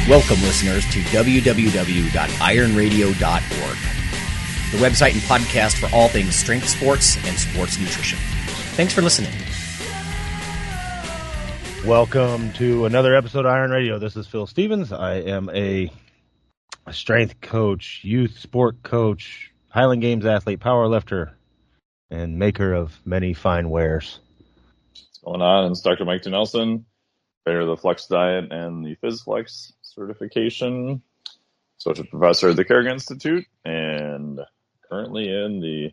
Welcome, listeners, to www.ironradio.org, the website and podcast for all things strength sports and sports nutrition. Thanks for listening. Welcome to another episode of Iron Radio. This is Phil Stevens. I am a strength coach, youth sport coach, Highland Games athlete, power lifter, and maker of many fine wares. What's going on? It's Dr. Mike Nelson, creator of the Flex Diet and the PhysFlex certification, associate professor at the Kerrigan Institute, and currently in the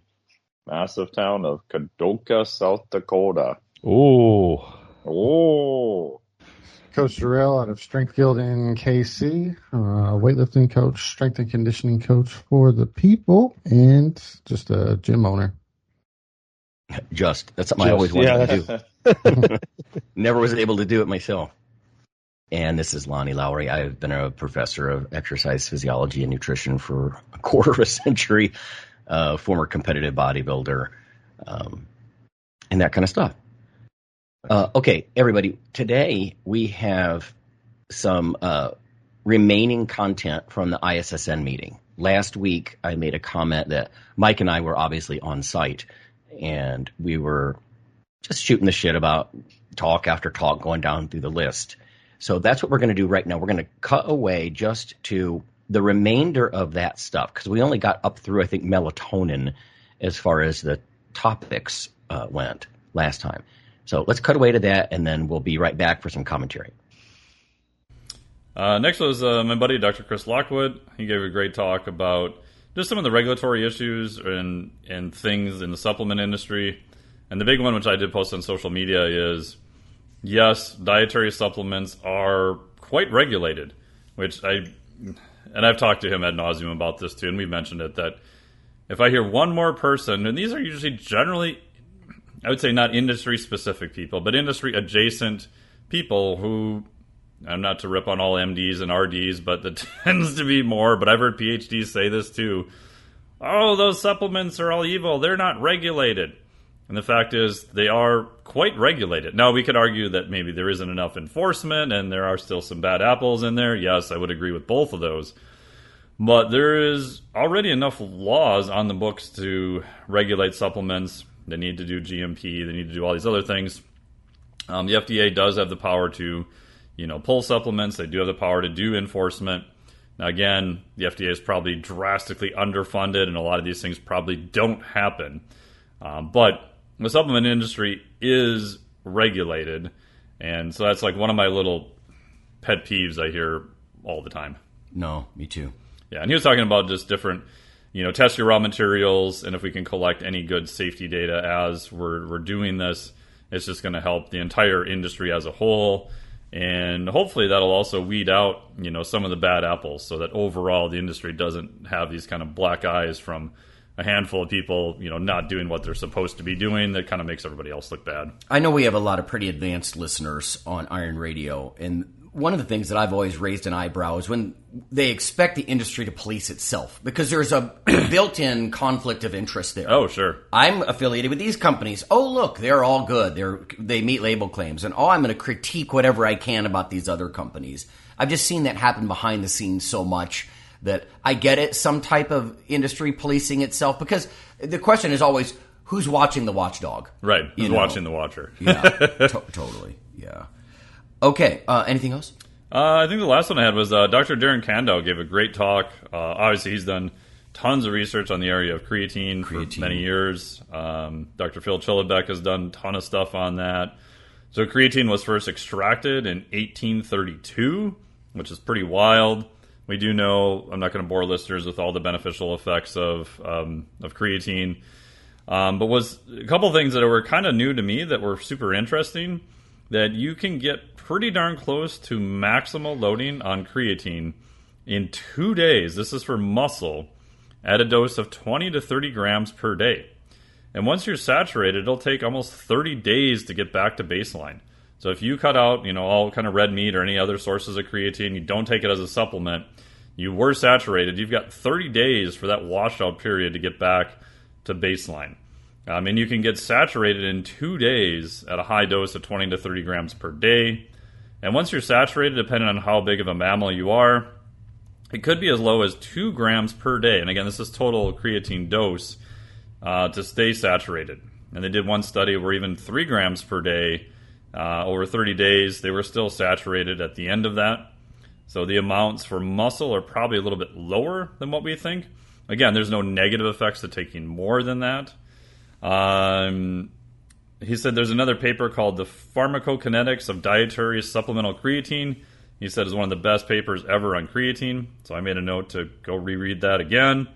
massive town of Kadoka, South Dakota. Oh. Coach Durrell out of Strength Guild in KC, weightlifting coach, strength and conditioning coach for the people, and just a gym owner. That's something I always wanted to do. Never was able to do it myself. And this is Lonnie Lowry. I've been a professor of exercise physiology and nutrition for a quarter of a century, former competitive bodybuilder, and that kind of stuff. Okay, everybody, today we have some remaining content from the ISSN meeting. Last week, I made a comment that Mike and I were obviously on site, and we were just shooting the shit about talk after talk, going down through the list. So that's what we're going to do right now. We're going to cut away just to the remainder of that stuff, because we only got up through, I think, melatonin as far as the topics went last time. So let's cut away to that, and then we'll be right back for some commentary. Next was my buddy, Dr. Chris Lockwood. He gave a great talk about just some of the regulatory issues and things in the supplement industry. And the big one, which I did post on social media, is, yes, dietary supplements are quite regulated, I've talked to him ad nauseum about this too, and we've mentioned it, that if I hear one more person, and these are usually generally, I would say not industry-specific people, but industry-adjacent people who, I'm not to rip on all MDs and RDs, but there tends to be more, but I've heard PhDs say this too. Oh, those supplements are all evil. They're not regulated. And the fact is, they are quite regulated. Now, we could argue that maybe there isn't enough enforcement and there are still some bad apples in there. Yes, I would agree with both of those. But there is already enough laws on the books to regulate supplements. They need to do GMP. They need to do all these other things. The FDA does have the power to, pull supplements. They do have the power to do enforcement. Now, again, the FDA is probably drastically underfunded, and a lot of these things probably don't happen. But the supplement industry is regulated, and so that's like one of my little pet peeves I hear all the time. No, me too. Yeah, and he was talking about just different, test your raw materials, and if we can collect any good safety data as we're doing this, it's just going to help the entire industry as a whole, and hopefully that'll also weed out, some of the bad apples, so that overall the industry doesn't have these kind of black eyes from a handful of people, not doing what they're supposed to be doing. That kind of makes everybody else look bad. I know we have a lot of pretty advanced listeners on Iron Radio, and one of the things that I've always raised an eyebrow is when they expect the industry to police itself, because there's a built-in conflict of interest there. Oh, sure. I'm affiliated with these companies. Oh, look, they're all good. They meet label claims. And, I'm going to critique whatever I can about these other companies. I've just seen that happen behind the scenes so much that I get it, some type of industry policing itself, because the question is always, who's watching the watchdog? Right, who's watching the watcher? Yeah, totally, yeah. Okay, anything else? I think the last one I had was Dr. Darren Kandow gave a great talk. Obviously, he's done tons of research on the area of creatine. For many years. Dr. Phil Chillibeck has done a ton of stuff on that. So creatine was first extracted in 1832, which is pretty wild. We do know, I'm not going to bore listeners with all the beneficial effects of creatine, but was a couple things that were kind of new to me that were super interesting, that you can get pretty darn close to maximal loading on creatine in 2 days. This is for muscle at a dose of 20 to 30 grams per day. And once you're saturated, it'll take almost 30 days to get back to baseline. So if you cut out, all kind of red meat or any other sources of creatine, you don't take it as a supplement, you were saturated, you've got 30 days for that washout period to get back to baseline. And you can get saturated in 2 days at a high dose of 20 to 30 grams per day. And once you're saturated, depending on how big of a mammal you are, it could be as low as 2 grams per day. And again, this is total creatine dose to stay saturated. And they did one study where even 3 grams per day over 30 days, they were still saturated at the end of that. So the amounts for muscle are probably a little bit lower than what we think. Again, there's no negative effects to taking more than that. He said there's another paper called The Pharmacokinetics of Dietary Supplemental Creatine. He said it's one of the best papers ever on creatine. So I made a note to go reread that again.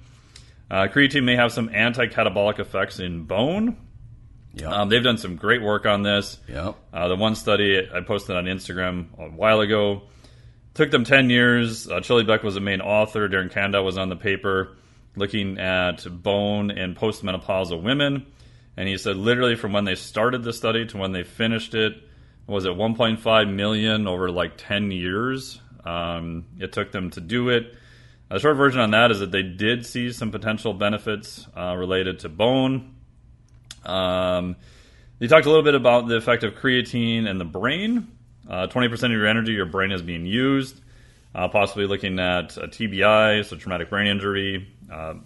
Creatine may have some anti-catabolic effects in bone. Yep. They've done some great work on this. Yep. The one study I posted on Instagram a while ago took them 10 years. Chili Beck was the main author. Darren Kanda was on the paper looking at bone in postmenopausal women. And he said literally from when they started the study to when they finished it, was it 1.5 million over like 10 years? It took them to do it. The short version on that is that they did see some potential benefits related to bone. They talked a little bit about the effect of creatine in the brain. 20% of your energy, your brain is being used. Possibly looking at TBI, so traumatic brain injury,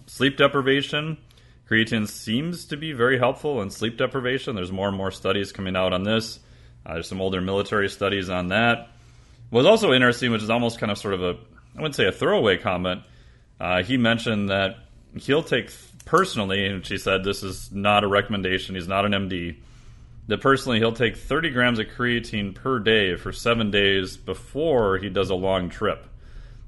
sleep deprivation. Creatine seems to be very helpful in sleep deprivation. There's more and more studies coming out on this. There's some older military studies on that. What was also interesting, which is almost kind of sort of I wouldn't say a throwaway comment, he mentioned that he'll take personally, and she said this is not a recommendation, he's not an MD, that personally he'll take 30 grams of creatine per day for 7 days before he does a long trip.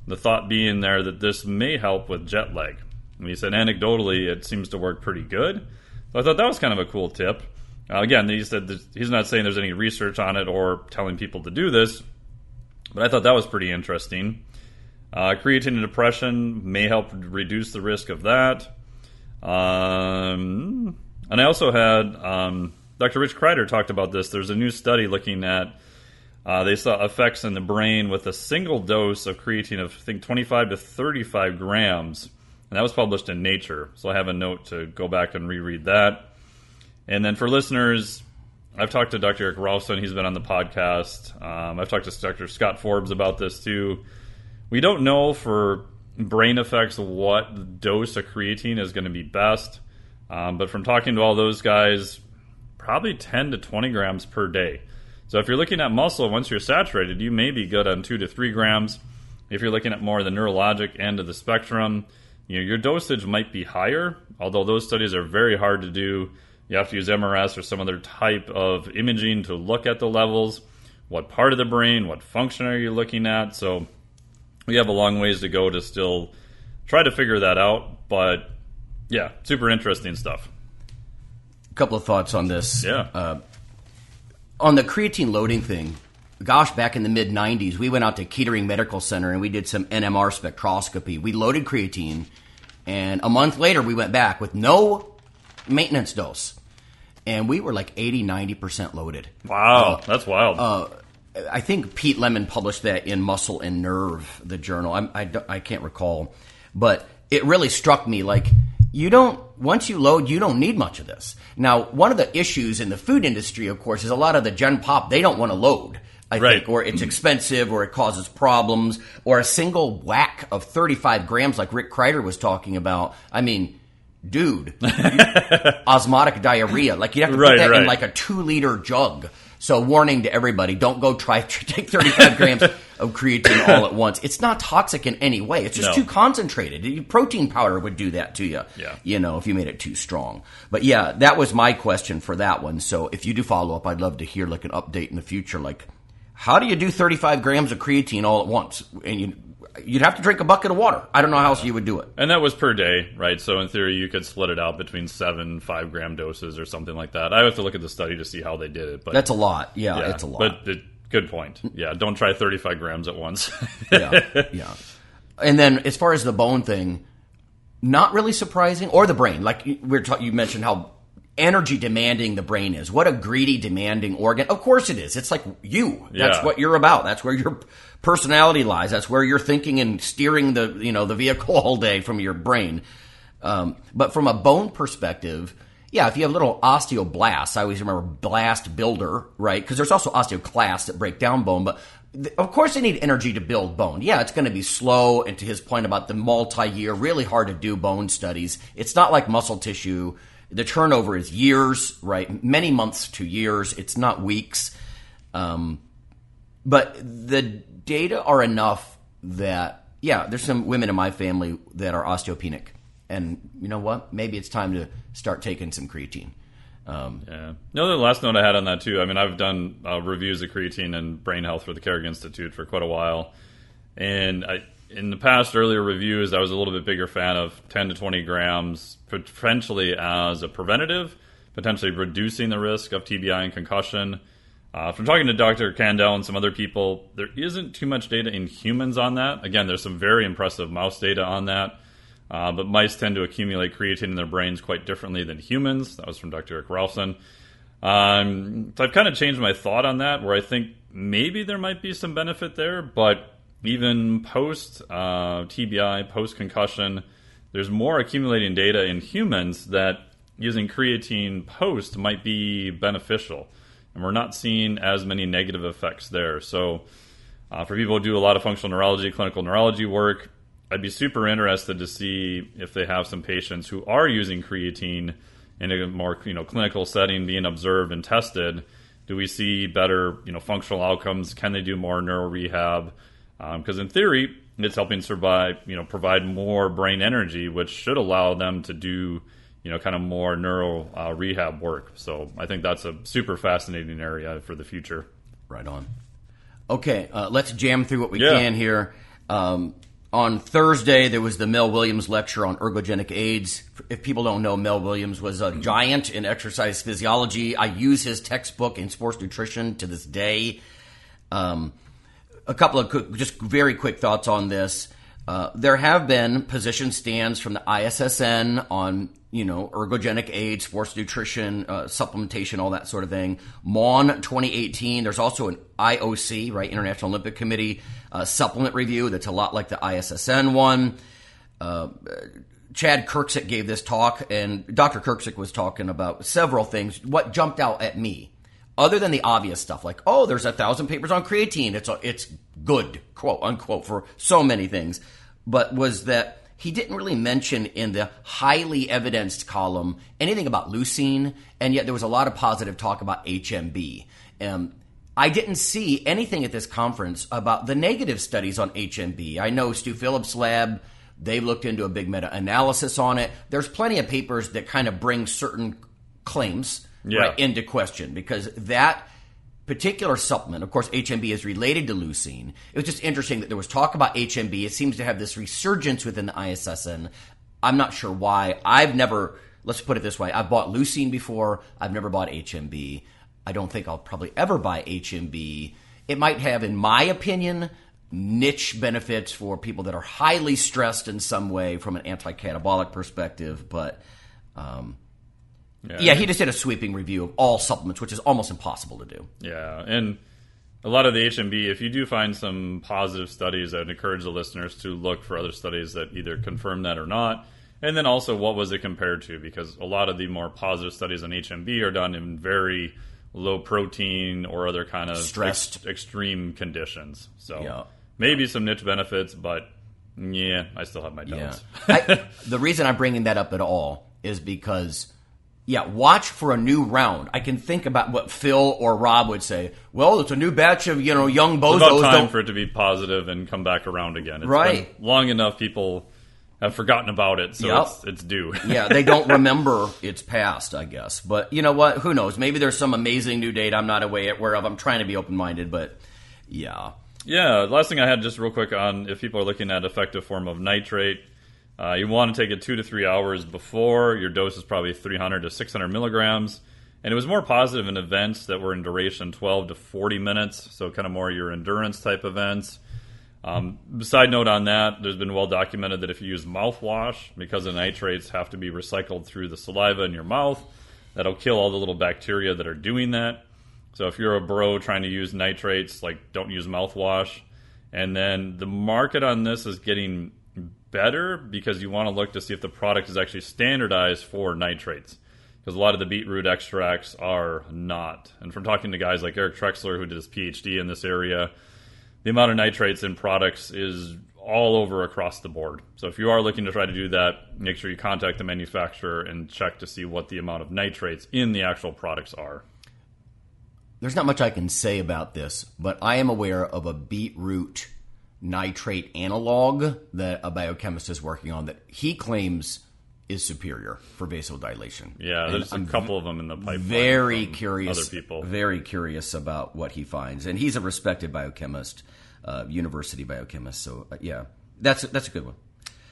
The thought being there that this may help with jet lag. And he said anecdotally it seems to work pretty good. So I thought that was kind of a cool tip. Again, he said he's not saying there's any research on it or telling people to do this, but I thought that was pretty interesting. Creatine and depression may help reduce the risk of that. And I also had Dr. Rich Kreider talked about this. There's a new study looking at, they saw effects in the brain with a single dose of creatine of, I think, 25 to 35 grams. And that was published in Nature. So I have a note to go back and reread that. And then for listeners, I've talked to Dr. Eric Ralston. He's been on the podcast. I've talked to Dr. Scott Forbes about this too. We don't know for brain effects what dose of creatine is going to be best. But from talking to all those guys, probably 10 to 20 grams per day. So if you're looking at muscle, once you're saturated, you may be good on 2 to 3 grams. If you're looking at more of the neurologic end of the spectrum, your dosage might be higher, although those studies are very hard to do. You have to use MRS or some other type of imaging to look at the levels. What part of the brain, what function are you looking at? So we have a long ways to go to still try to figure that out. But yeah, super interesting stuff. A couple of thoughts on this. Yeah. On the creatine loading thing, gosh, back in the mid-'90s, we went out to Kettering Medical Center and we did some NMR spectroscopy. We loaded creatine, and a month later we went back with no maintenance dose. And we were like 80, 90% loaded. Wow, that's wild. I think Pete Lemon published that in Muscle and Nerve, the journal. I can't recall. But it really struck me like, once you load, you don't need much of this. Now, one of the issues in the food industry, of course, is a lot of the Gen Pop, they don't want to load. I think, or it's expensive, or it causes problems, or a single whack of 35 grams like Rick Kreider was talking about. I mean, dude, osmotic diarrhea. Like, you'd have to put that in like a 2-liter jug. So warning to everybody, don't go take 35 grams of creatine all at once. It's not toxic in any way. It's just too concentrated. Protein powder would do that to you, if you made it too strong. But yeah, that was my question for that one. So if you do follow up, I'd love to hear like an update in the future. Like, how do you do 35 grams of creatine all at once? And you'd have to drink a bucket of water. I don't know how else you would do it. And that was per day, right? So in theory, you could split it out between 7 5-gram doses or something like that. I have to look at the study to see how they did it. But that's a lot. Yeah, it's a lot. But good point. Yeah, don't try 35 grams at once. Yeah. And then as far as the bone thing, not really surprising, or the brain. Like you mentioned how energy demanding the brain is. What a greedy, demanding organ. Of course it is. It's like you. That's what you're about. That's where your personality lies. That's where you're thinking and steering the vehicle all day from your brain. But from a bone perspective, yeah, if you have little osteoblasts, I always remember blast builder, right? Because there's also osteoclasts that break down bone, but of course they need energy to build bone. Yeah, it's going to be slow, and to his point about the multi-year, really hard to do bone studies. It's not like muscle tissue. The turnover is years, right? Many months to years. It's not weeks. But the data are enough that, yeah, there's some women in my family that are osteopenic. And you know what? Maybe it's time to start taking some creatine. Yeah. The other last note I had on that, too, I mean, I've done reviews of creatine and brain health for the Carrick Institute for quite a while. And in the past earlier reviews, I was a little bit bigger fan of 10 to 20 grams, potentially as a preventative, potentially reducing the risk of TBI and concussion. From talking to Dr. Kandel and some other people, there isn't too much data in humans on that. Again, there's some very impressive mouse data on that. But mice tend to accumulate creatine in their brains quite differently than humans. That was from Dr. Eric Ralston. So I've kind of changed my thought on that, where I think maybe there might be some benefit there, but even post-TBI, post-concussion, there's more accumulating data in humans that using creatine post might be beneficial. And we're not seeing as many negative effects there. So for people who do a lot of functional neurology, clinical neurology work, I'd be super interested to see if they have some patients who are using creatine in a more clinical setting, being observed and tested. Do we see better functional outcomes? Can they do more neuro rehab? Because in theory, it's helping provide more brain energy, which should allow them to do kind of more neuro rehab work. So I think that's a super fascinating area for the future. Right on. Okay, let's jam through what we can here. On Thursday, there was the Mel Williams lecture on ergogenic aids. If people don't know, Mel Williams was a giant in exercise physiology. I use his textbook in sports nutrition to this day. A couple of just very quick thoughts on this. There have been position stands from the ISSN on, ergogenic aids, sports nutrition, supplementation, all that sort of thing. MON 2018. There's also an IOC, right, International Olympic Committee supplement review that's a lot like the ISSN one. Chad Kirksick gave this talk, and Dr. Kirksick was talking about several things. What jumped out at me, other than the obvious stuff, like, there's 1,000 papers on creatine. It's good, quote unquote, for so many things, but was that he didn't really mention in the highly evidenced column anything about leucine, and yet there was a lot of positive talk about HMB. I didn't see anything at this conference about the negative studies on HMB. I know Stu Phillips' lab, they've looked into a big meta-analysis on it. There's plenty of papers that kind of bring certain claims right into question, because that particular supplement, of course, HMB is related to leucine. It was just interesting that there was talk about HMB. It seems to have this resurgence within the ISSN. I'm not sure why. Let's put it this way, I've bought leucine before. I've never bought HMB. I don't think I'll probably ever buy HMB. It might have, in my opinion, niche benefits for people that are highly stressed in some way from an anti-catabolic perspective, but he just did a sweeping review of all supplements, which is almost impossible to do. Yeah, and a lot of the HMB, if you do find some positive studies, I would encourage the listeners to look for other studies that either confirm that or not. And then also, what was it compared to? Because a lot of the more positive studies on HMB are done in very low protein or other kind of stressed extreme conditions. So maybe some niche benefits, but I still have my doubts. The reason I'm bringing that up at all is because watch for a new round. I can think about what Phil or Rob would say. Well, it's a new batch of young bozos. It's about time for it to be positive and come back around again. It's been long enough. People have forgotten about it, so it's due. They don't remember it's past, I guess. But you know what? Who knows? Maybe there's some amazing new data I'm not aware of. I'm trying to be open-minded, but Yeah, last thing I had just real quick on if people are looking at effective form of nitrate, you want to take it 2 to 3 hours before. Your dose is probably 300 to 600 milligrams. And it was more positive in events that were in duration 12 to 40 minutes, so kind of more your endurance type events. Side note on that, there's been well documented that if you use mouthwash, because the nitrates have to be recycled through the saliva in your mouth, that'll kill all the little bacteria that are doing that. So if you're a bro trying to use nitrates, don't use mouthwash. And then the market on this is getting better because you want to look to see if the product is actually standardized for nitrates. because a lot of the beetroot extracts are not. And from talking to guys like Eric Trexler, who did his PhD in this area, the amount of nitrates in products is all over across the board. So if you are looking to try to do that, make sure you contact the manufacturer and check to see what the amount of nitrates in the actual products are. There's not much I can say about this, but I am aware of a beetroot nitrate analog that a biochemist is working on that he claims is superior for vasodilation. Yeah, there's a couple of them in the pipeline. Very curious. Other people. Very curious about what he finds. And he's a respected biochemist, university biochemist. So, yeah, that's a good one.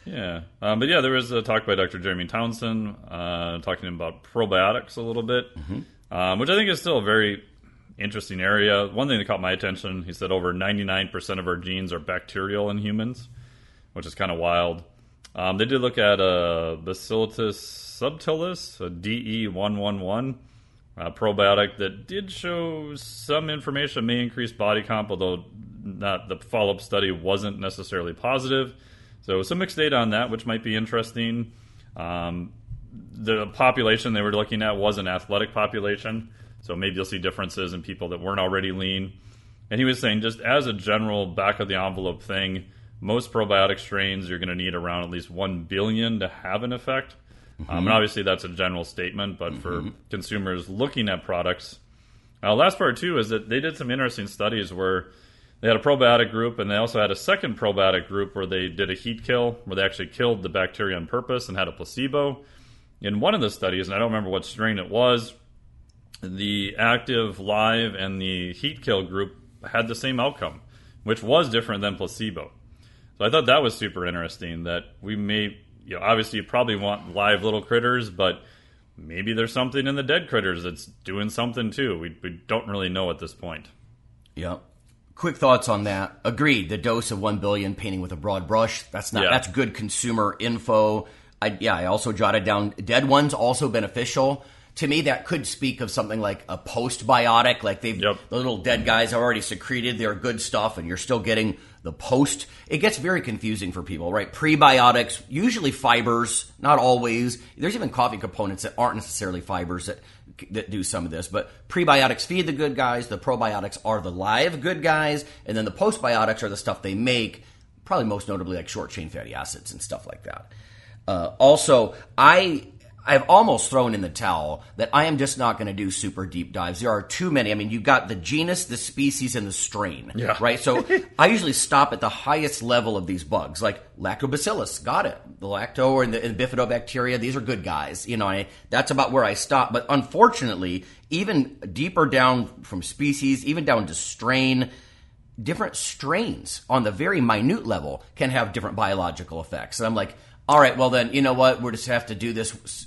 Yeah. But, yeah, there was a talk by Dr. Jeremy Townsend talking about probiotics a little bit, which I think is still a very interesting area. One thing that caught my attention, he said over 99% of our genes are bacterial in humans, which is kind of wild. They did look at Bacillus subtilis, a DE111 probiotic that did show some information may increase body comp, although the follow-up study wasn't necessarily positive. So some mixed data on that, which might be interesting. The population they were looking at was an athletic population, so maybe you'll see differences in people that weren't already lean. And he was saying, just as a general back-of-the-envelope thing, most probiotic strains, you're going to need around at least 1 billion to have an effect. And obviously that's a general statement, but for consumers looking at products. Last part, too, is that they did some interesting studies where they had a probiotic group, and they also had a second probiotic group where they did a heat kill, where they actually killed the bacteria on purpose and had a placebo. In one of the studies, and I don't remember what strain it was, the active, live, and the heat kill group had the same outcome, which was different than placebo. So I thought that was super interesting, that we may, obviously you probably want live little critters, but maybe there's something in the dead critters that's doing something too. We don't really know at this point. Yeah. Quick thoughts on that. Agreed. The dose of 1 billion, painting with a broad brush, that's good consumer info. I also jotted down dead ones, also beneficial. To me, that could speak of something like a postbiotic, like the little dead guys are already secreted, they're good stuff, and you're still getting the post. It gets very confusing for people, right? Prebiotics, usually fibers, not always. There's even coffee components that aren't necessarily fibers that do some of this, but prebiotics feed the good guys, the probiotics are the live good guys, and then the postbiotics are the stuff they make, probably most notably like short-chain fatty acids and stuff like that. Also, I've almost thrown in the towel that I am just not going to do super deep dives. There are too many. I mean, you've got the genus, the species, and the strain, right? So I usually stop at the highest level of these bugs, like lactobacillus, got it. The lacto and the bifidobacteria, these are good guys. That's about where I stop. But unfortunately, even deeper down from species, even down to strain, different strains on the very minute level can have different biological effects. And I'm like, all right, well then, you know what? We'll just have to do this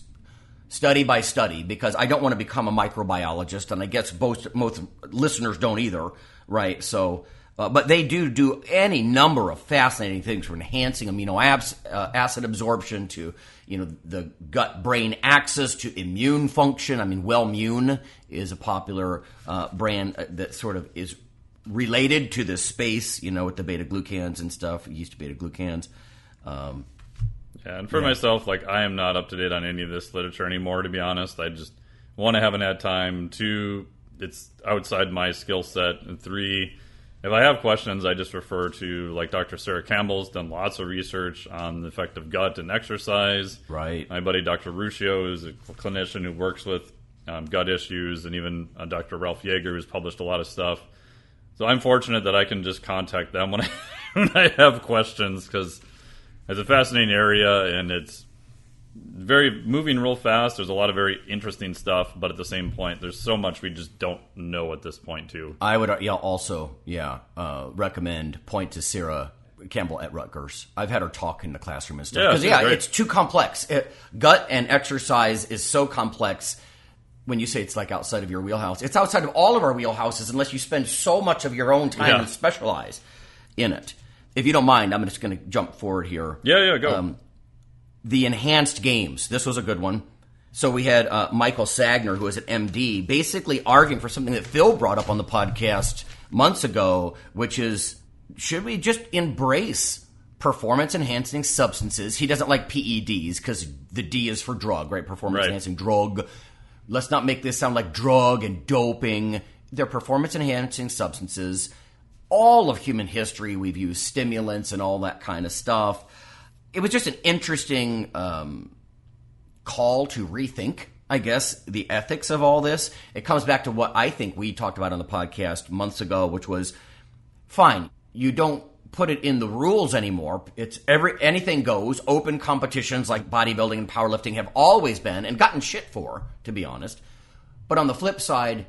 study by study, because I don't want to become a microbiologist, and I guess most listeners don't either, right? So, but they do any number of fascinating things, from enhancing amino acid absorption to, the gut-brain axis to immune function. I mean, Wellmune is a popular brand that sort of is related to this space, with the beta-glucans and stuff, yeast beta-glucans. And for myself, I am not up to date on any of this literature anymore, to be honest. I just, one, I haven't had time. 2, it's outside my skill set. And 3, if I have questions, I just refer to, Dr. Sarah Campbell's done lots of research on the effect of gut and exercise. Right. My buddy Dr. Ruscio is a clinician who works with gut issues, and even Dr. Ralph Yeager, who's published a lot of stuff. So I'm fortunate that I can just contact them when I have questions, because it's a fascinating area, and it's very moving real fast. There's a lot of very interesting stuff, but at the same point, there's so much we just don't know at this point, too. I would also recommend point to Sarah Campbell at Rutgers. I've had her talk in the classroom and stuff. Because, it's too complex. Gut and exercise is so complex. When you say it's outside of your wheelhouse, it's outside of all of our wheelhouses unless you spend so much of your own time and specialize in it. If you don't mind, I'm just going to jump forward here. Yeah, go. The enhanced games. This was a good one. So we had Michael Sagner, who is an MD, basically arguing for something that Phil brought up on the podcast months ago, which is, should we just embrace performance-enhancing substances? He doesn't like PEDs because the D is for drug, right? Performance-enhancing drug. let's not make this sound like drug and doping. They're performance-enhancing substances. All of human history, we've used stimulants and all that kind of stuff. It was just an interesting call to rethink, I guess, the ethics of all this. It comes back to what I think we talked about on the podcast months ago, which was, fine, you don't put it in the rules anymore. It's anything goes. Open competitions like bodybuilding and powerlifting have always been, and gotten shit for, to be honest. But on the flip side,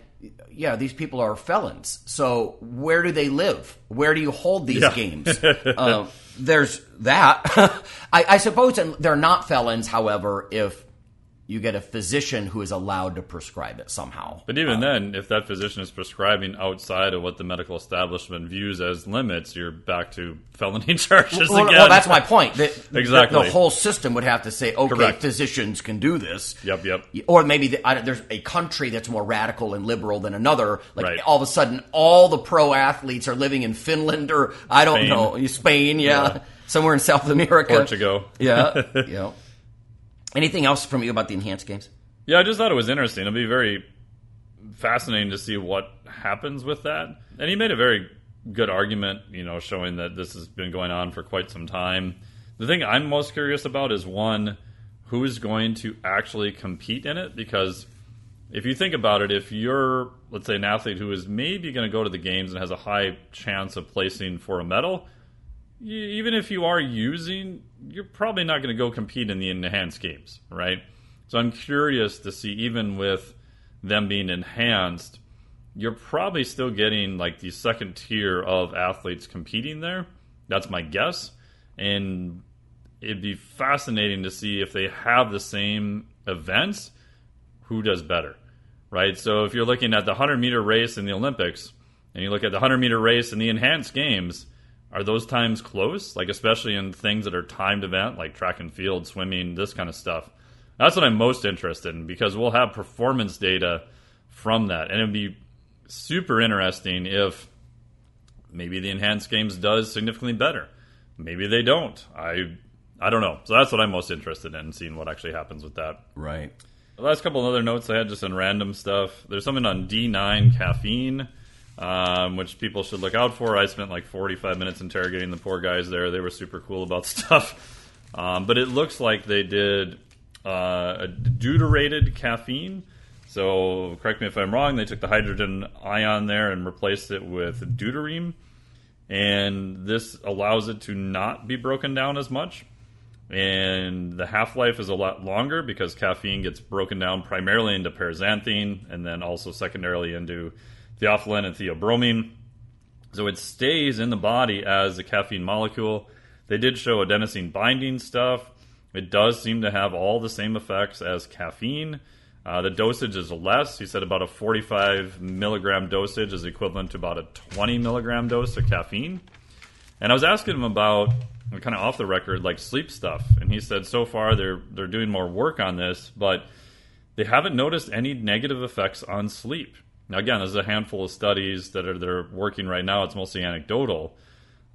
yeah, these people are felons. So where do they live? Where do you hold these games? There's that. I suppose they're not felons, however, if you get a physician who is allowed to prescribe it somehow. But even then, if that physician is prescribing outside of what the medical establishment views as limits, you're back to felony charges again. Well, that's my point. Exactly. The whole system would have to say, okay, correct, physicians can do this. Yep. Or maybe there's a country that's more radical and liberal than another. Like right, all of a sudden, all the pro athletes are living in Finland or, I don't know, Spain, yeah. Somewhere in South America. Portugal. Yeah. Anything else from you about the enhanced games? Yeah, I just thought it was interesting. It'll be very fascinating to see what happens with that. And he made a very good argument, showing that this has been going on for quite some time. The thing I'm most curious about is, one, who is going to actually compete in it? Because if you think about it, if you're, let's say, an athlete who is maybe going to go to the games and has a high chance of placing for a medal, even if you are using, you're probably not going to go compete in the enhanced games, right? So I'm curious to see, even with them being enhanced, you're probably still getting like the second tier of athletes competing there. That's my guess. And it'd be fascinating to see, if they have the same events, who does better, right? So if you're looking at the 100-meter race in the Olympics, and you look at the 100-meter race in the enhanced games, are those times close? Like, especially in things that are timed event, like track and field, swimming, this kind of stuff. That's what I'm most interested in, because we'll have performance data from that. And it'd be super interesting if maybe the enhanced games does significantly better. Maybe they don't. I don't know. So that's what I'm most interested in, seeing what actually happens with that. Right. The last couple of other notes I had just on random stuff. There's something on D9 caffeine, which people should look out for. I spent like 45 minutes interrogating the poor guys there. They were super cool about stuff. But it looks like they did a deuterated caffeine. So correct me if I'm wrong, they took the hydrogen ion there and replaced it with deuterium. And this allows it to not be broken down as much. And the half-life is a lot longer, because caffeine gets broken down primarily into paraxanthine and then also secondarily into theophylline and theobromine. So it stays in the body as a caffeine molecule. They did show adenosine binding stuff. It does seem to have all the same effects as caffeine. The dosage is less. He said about a 45 milligram dosage is equivalent to about a 20 milligram dose of caffeine. And I was asking him about, kind of off the record, like sleep stuff. And he said so far they're doing more work on this, but they haven't noticed any negative effects on sleep. Now, again, there's a handful of studies that are working right now. It's mostly anecdotal.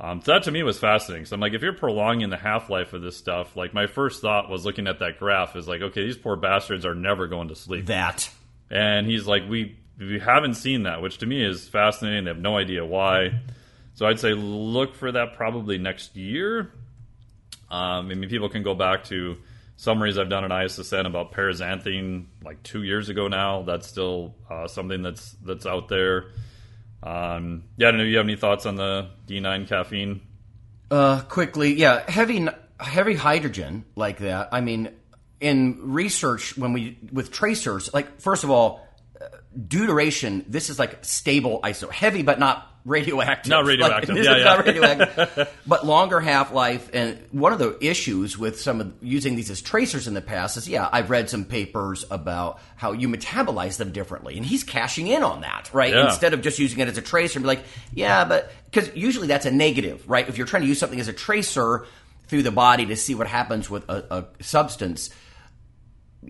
So that to me was fascinating. So I'm like, if you're prolonging the half-life of this stuff, like my first thought was, looking at that graph, is like, okay, these poor bastards are never going to sleep. And he's like, we haven't seen that, which to me is fascinating. They have no idea why. So I'd say look for that probably next year. I mean, people can go back to summaries I've done at ISSN about paraxanthine like 2 years ago now. That's still something that's out there. I don't know if you have any thoughts on the D9 caffeine. Quickly, yeah, heavy hydrogen like that. I mean, in research, with tracers, like, first of all, deuteration, this is like stable isotope, heavy but not radioactive. Not radioactive. Like, not radioactive, but longer half-life. And one of the issues with some of using these as tracers in the past is, I've read some papers about how you metabolize them differently. And he's cashing in on that, right? Yeah. Instead of just using it as a tracer and be like, but because usually that's a negative, right? If you're trying to use something as a tracer through the body to see what happens with a substance,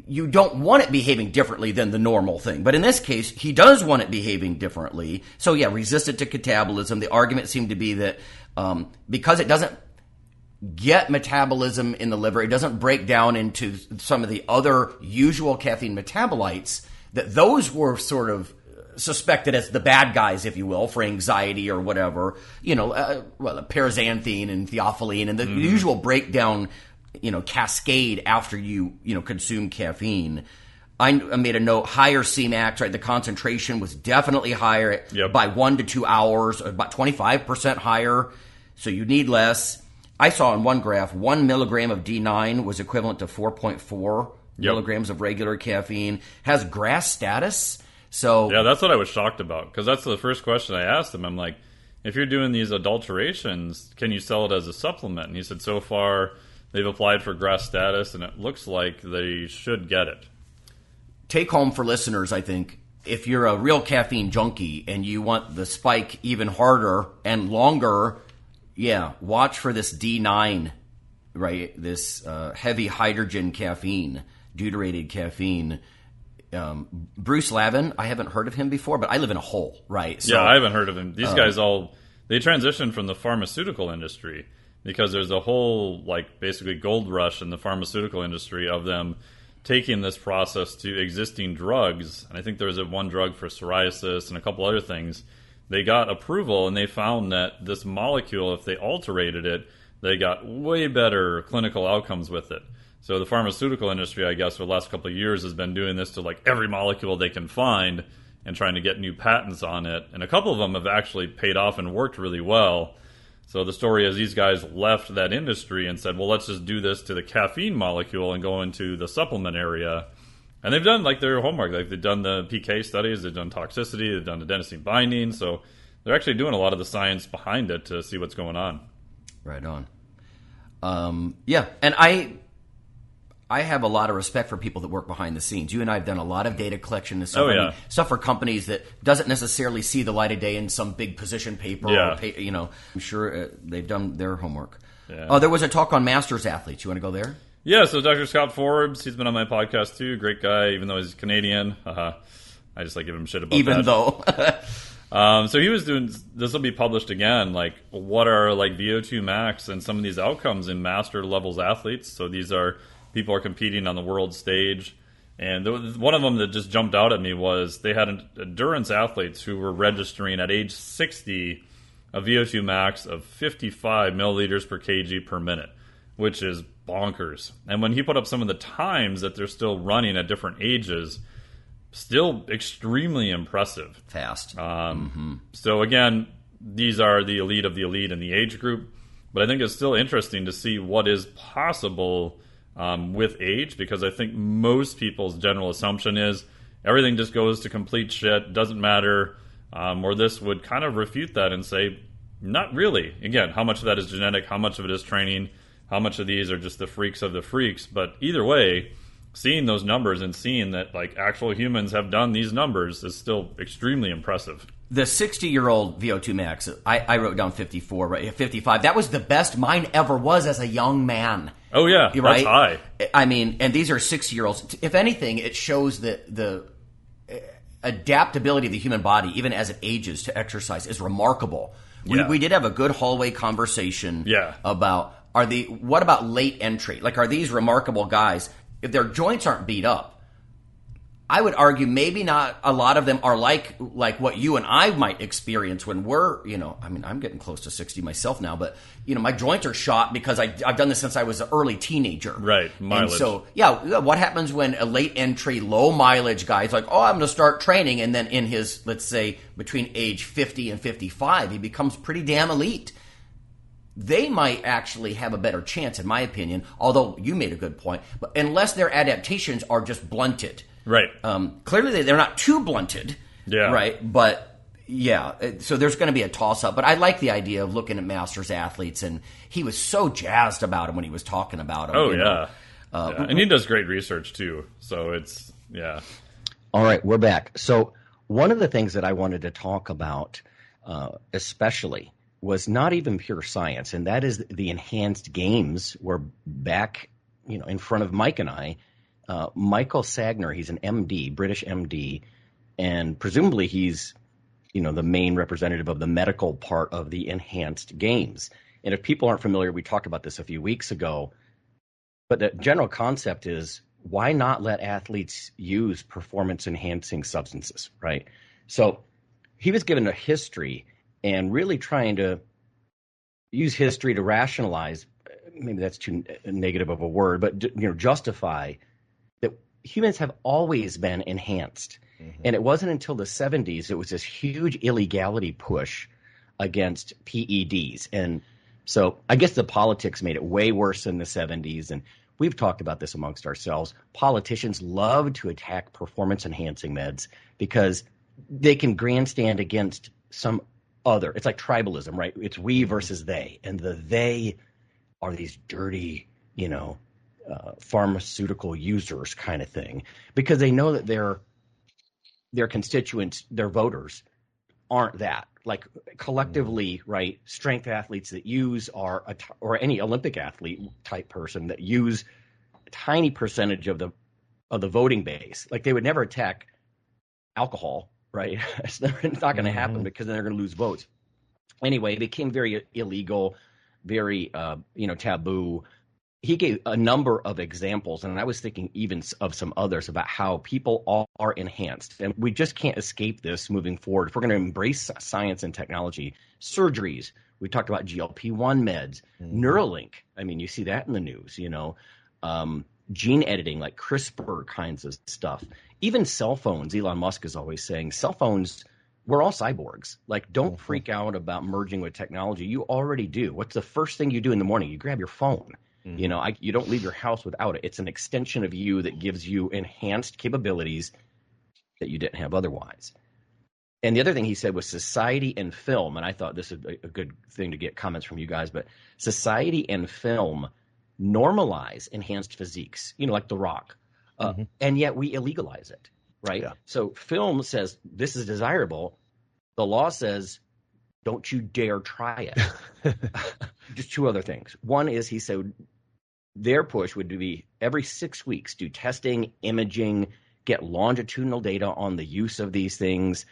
you don't want it behaving differently than the normal thing. But in this case, he does want it behaving differently. So, resistant to catabolism. The argument seemed to be that because it doesn't get metabolism in the liver, it doesn't break down into some of the other usual caffeine metabolites, that those were sort of suspected as the bad guys, if you will, for anxiety or whatever. Paraxanthine and theophylline and the usual breakdown, cascade after you consume caffeine. I made a note, higher Cmax, right? The concentration was definitely higher by 1 to 2 hours, about 25% higher. So you need less. I saw in one graph, 1 milligram of D9 was equivalent to 4.4 milligrams of regular caffeine. Has GRAS status. So yeah, that's what I was shocked about, because that's the first question I asked him. I'm like, if you're doing these adulterations, can you sell it as a supplement? And he said so far they've applied for GRAS status, and it looks like they should get it. Take home for listeners, I think, if you're a real caffeine junkie and you want the spike even harder and longer, watch for this D9, right? This heavy hydrogen caffeine, deuterated caffeine. Bruce Lavin, I haven't heard of him before, but I live in a hole, right? So, I haven't heard of him. These guys they transitioned from the pharmaceutical industry because there's a whole, basically gold rush in the pharmaceutical industry of them taking this process to existing drugs. And I think there was one drug for psoriasis and a couple other things. They got approval, and they found that this molecule, if they alterated it, they got way better clinical outcomes with it. So the pharmaceutical industry, I guess, for the last couple of years has been doing this to every molecule they can find and trying to get new patents on it. And a couple of them have actually paid off and worked really well. So the story is these guys left that industry and said, well, let's just do this to the caffeine molecule and go into the supplement area. And they've done their homework. They've done the PK studies, they've done toxicity, they've done adenosine binding. So they're actually doing a lot of the science behind it to see what's going on. Right on. And I have a lot of respect for people that work behind the scenes. You and I have done a lot of data collection and stuff. Stuff for companies that doesn't necessarily see the light of day in some big position paper. Or I'm sure they've done their homework. Yeah. Oh, there was a talk on Masters athletes. You want to go there? Yeah, so Dr. Scott Forbes, he's been on my podcast too. Great guy, even though he's Canadian. I just give him shit about that. Even though. So he was doing, this will be published again, what are VO2 max and some of these outcomes in master levels athletes. So these are people are competing on the world stage. And one of them that just jumped out at me was they had endurance athletes who were registering at age 60 a VO2 max of 55 milliliters per kg per minute, which is bonkers. And when he put up some of the times that they're still running at different ages, still extremely impressive. Fast. So again, these are the elite of the elite in the age group. But I think it's still interesting to see what is possible with age, because I think most people's general assumption is everything just goes to complete shit, doesn't matter, or this would kind of refute that and say, not really. Again, how much of that is genetic, how much of it is training, how much of these are just the freaks of the freaks. But either way, seeing those numbers and seeing that actual humans have done these numbers is still extremely impressive. The 60-year-old VO2 max, I wrote down 54, right? 55. That was the best mine ever was as a young man. Oh, yeah. Right? That's high. I mean, and these are 60-year-olds. If anything, it shows that the adaptability of the human body, even as it ages, to exercise is remarkable. We did have a good hallway conversation about what about late entry? Are these remarkable guys, if their joints aren't beat up, I would argue maybe not a lot of them are like what you and I might experience when we're, I'm getting close to 60 myself now, but, my joints are shot because I've done this since I was an early teenager. Right, mileage. And so, what happens when a late entry, low mileage guy is I'm going to start training, and then in his, let's say, between age 50 and 55, he becomes pretty damn elite. They might actually have a better chance, in my opinion, although you made a good point, but unless their adaptations are just blunted. Right. Clearly, they're not too blunted. Yeah. Right. But so there's going to be a toss up. But I like the idea of looking at Masters athletes, and he was so jazzed about him when he was talking about him. Oh yeah. And he does great research too. So it's All right, we're back. So one of the things that I wanted to talk about, especially, was not even pure science, and that is the enhanced games were back, in front of Mike and I. Michael Sagner, he's an MD, British MD, and presumably he's, the main representative of the medical part of the enhanced games. And if people aren't familiar, we talked about this a few weeks ago, but the general concept is why not let athletes use performance-enhancing substances, right? So he was given a history and really trying to use history to rationalize, maybe that's too negative of a word, but justify that humans have always been enhanced. Mm-hmm. And it wasn't until the 70s it was this huge illegality push against PEDs. And so I guess the politics made it way worse in the 70s. And we've talked about this amongst ourselves. Politicians love to attack performance-enhancing meds because they can grandstand against some other. It's like tribalism, right? It's we versus they. And the they are these dirty, pharmaceutical users kind of thing, because they know that their constituents, their voters, aren't that. Like collectively, right? Strength athletes that use or any Olympic athlete type person that use a tiny percentage of the voting base. Like they would never attack alcohol, right? It's not going to happen because then they're going to lose votes. Anyway, it became very illegal, very taboo. He gave a number of examples, and I was thinking even of some others about how people are enhanced. And we just can't escape this moving forward. If we're going to embrace science and technology, surgeries, we talked about GLP-1 meds, Neuralink. I mean, you see that in the news, gene editing, like CRISPR kinds of stuff. Even cell phones, Elon Musk is always saying, cell phones, we're all cyborgs. Like, don't freak out about merging with technology. You already do. What's the first thing you do in the morning? You grab your phone. You don't leave your house without it. It's an extension of you that gives you enhanced capabilities that you didn't have otherwise. And the other thing he said was society and film, and I thought this would be a good thing to get comments from you guys, but society and film normalize enhanced physiques, like The Rock, and yet we illegalize it, right? Yeah. So film says this is desirable. The law says don't you dare try it. Just two other things. One is he said their push would be every 6 weeks do testing, imaging, get longitudinal data on the use of these things,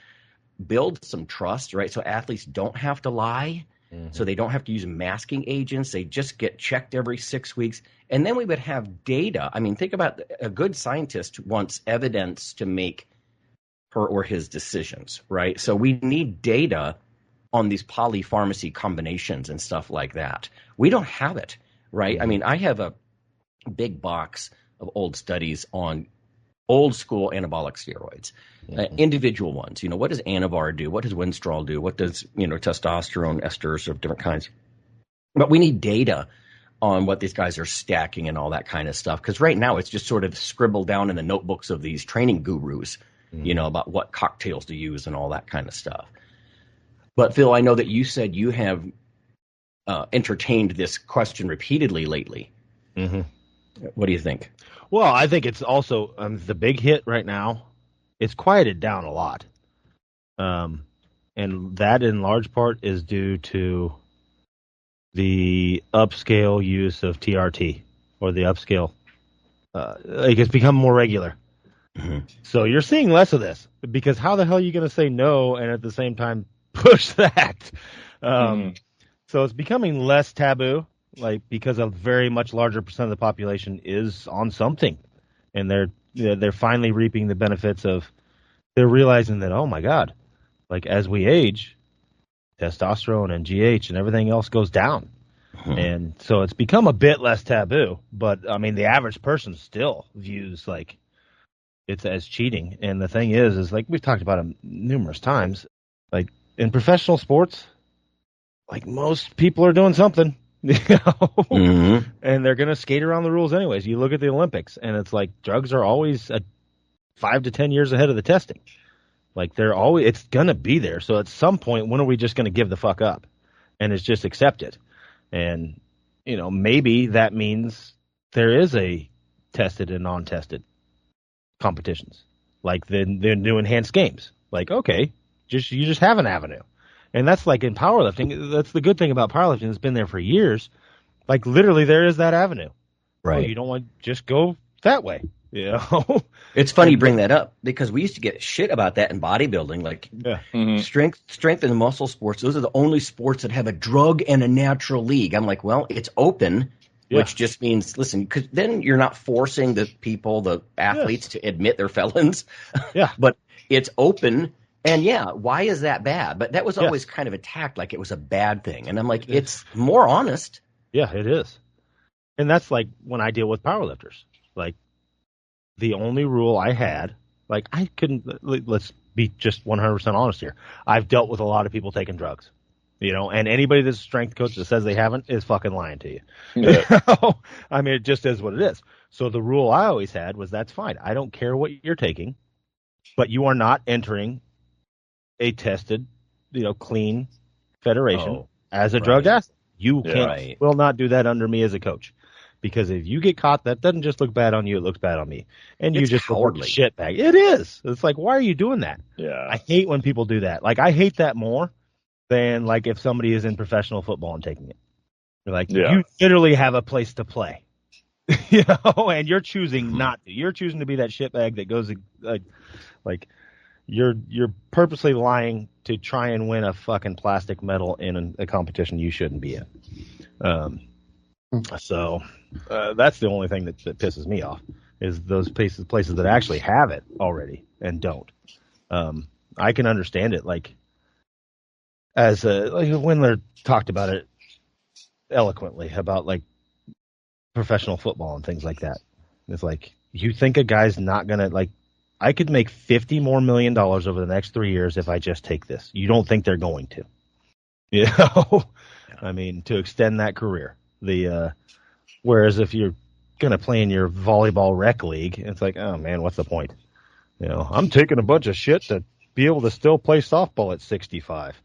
build some trust, right? So athletes don't have to lie. So they don't have to use masking agents. They just get checked every 6 weeks. And then we would have data. I mean, think about a good scientist wants evidence to make her or his decisions, right? So we need data on these polypharmacy combinations and stuff like that. We don't have it, right? I mean, I have a big box of old studies on old school anabolic steroids, individual ones. What does Anavar do? What does Winstrol do? What does, testosterone esters of different kinds? But we need data on what these guys are stacking and all that kind of stuff. Because right now it's just sort of scribbled down in the notebooks of these training gurus, about what cocktails to use and all that kind of stuff. But Phil, I know that you said you have entertained this question repeatedly lately. What do you think? Well, I think it's also the big hit right now. It's quieted down a lot, and that in large part is due to the upscale use of TRT or the upscale. It's become more regular. So you're seeing less of this because how the hell are you going to say no and at the same time push that? So it's becoming less taboo, because a very much larger percent of the population is on something, and they're finally reaping the benefits of. They're realizing that, oh my God, as we age, testosterone and GH and everything else goes down, and so it's become a bit less taboo. But I mean, the average person still views it's as cheating. And the thing is we've talked about it numerous times, in professional sports, most people are doing something, and they're going to skate around the rules anyways. You look at the Olympics, and it's drugs are always 5 to 10 years ahead of the testing. It's going to be there. So at some point, when are we just going to give the fuck up and it's just accept it? And, maybe that means there is a tested and non-tested competitions, the new enhanced games. Okay, you just have an avenue. And that's in powerlifting. That's the good thing about powerlifting. It's been there for years. Literally, there is that avenue. Right. You don't want to just go that way. It's funny you bring that up because we used to get shit about that in bodybuilding. Strength and muscle sports. Those are the only sports that have a drug and a natural league. I'm well, it's open. which just means, listen, because then you're not forcing the athletes to admit they're felons. Yeah. But it's open. And why is that bad? But that was always kind of attacked like it was a bad thing. And I'm like, it's more honest. Yeah, it is. And that's like when I deal with powerlifters. Like, the only rule I had, like, I couldn't, let's be just 100% honest here. I've dealt with a lot of people taking drugs, and anybody that's a strength coach that says they haven't is fucking lying to you. Yeah. I mean, it just is what it is. So the rule I always had was, that's fine. I don't care what you're taking, but you are not entering a tested, clean federation as a drug athlete. You will not do that under me as a coach. Because if you get caught, that doesn't just look bad on you, it looks bad on me. And you just look like a shitbag. It is. It's like, why are you doing that? Yeah. I hate when people do that. Like, I hate that more than, like, if somebody is in professional football and taking it. You're like, you literally have a place to play. And you're choosing not to. You're choosing to be that shitbag that goes, like, you're purposely lying to try and win a fucking plastic medal in a competition you shouldn't be in. So that's the only thing that pisses me off, is those places that actually have it already and don't. I can understand it, like, as like Windler talked about it eloquently about, like, professional football and things like that. It's like, you think a guy's not gonna, like, I could make $50 more million over the next 3 years if I just take this. You don't think they're going to? I mean, to extend that career. Whereas if you're gonna play in your volleyball rec league, it's like, oh man, what's the point? I'm taking a bunch of shit to be able to still play softball at 65.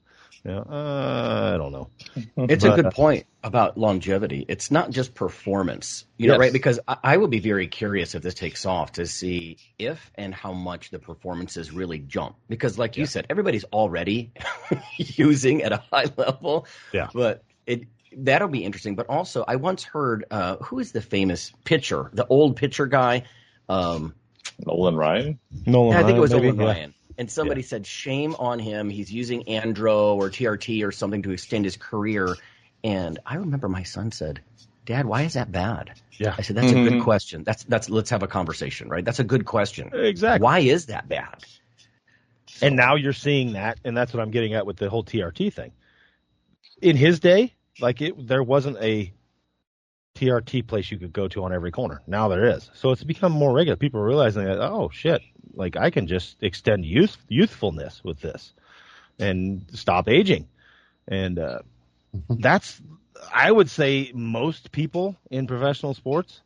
I don't know. It's a good point about longevity. It's not just performance, right? Because I would be very curious if this takes off to see if and how much the performances really jump. Because, like you said, everybody's already using at a high level. Yeah. But that'll be interesting. But also, I once heard, who is the famous pitcher, the old pitcher guy? Nolan Ryan? I think it was Nolan Ryan. And somebody said, shame on him. He's using Andro or TRT or something to extend his career. And I remember my son said, Dad, why is that bad? Yeah. I said, that's a good question. That's let's have a conversation, right? That's a good question. Exactly. Why is that bad? So, and now you're seeing that, and that's what I'm getting at with the whole TRT thing. In his day, like, there wasn't a TRT place you could go to on every corner. Now there is. So it's become more regular. People are realizing that, oh shit, like, I can just extend youthfulness with this and stop aging. And that's, I would say, most people in professional sports,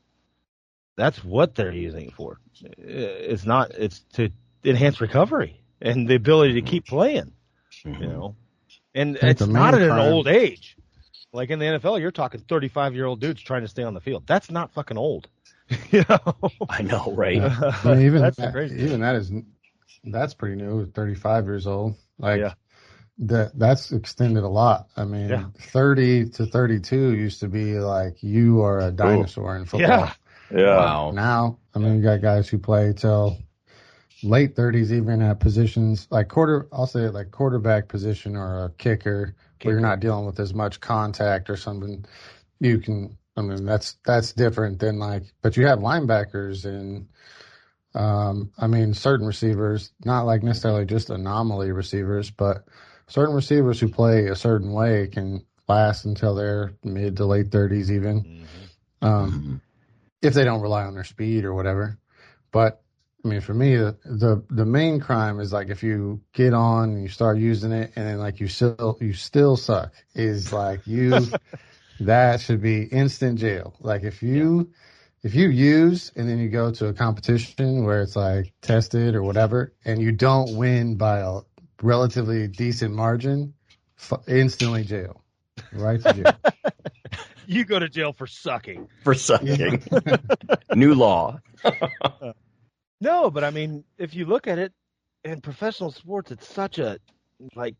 that's what they're using it for. It's to enhance recovery and the ability to keep playing, and it's not at an old age. Like in the NFL, you're talking 35-year-old dudes trying to stay on the field. That's not fucking old. I know, right? That's pretty new. 35 years old. Like, that's extended a lot. I mean, 30 to 32 used to be like, you are a dinosaur in football. Yeah. Wow. Now, I mean, you got guys who play till late 30s, even at positions like quarterback position or a kicker, where you're not dealing with as much contact or something. That's different than, like, but you have linebackers and, certain receivers, not like necessarily just anomaly receivers, but certain receivers who play a certain way can last until their mid to late 30s even, if they don't rely on their speed or whatever. But I mean, for me, the main crime is, like, if you get on and you start using it and then, like, you still suck, is like that should be instant jail. Like, if you use and then you go to a competition where it's, like, tested or whatever and you don't win by a relatively decent margin, instantly jail. Right to jail. You go to jail for sucking. New law. No, but I mean, if you look at it, in professional sports, it's such a, like,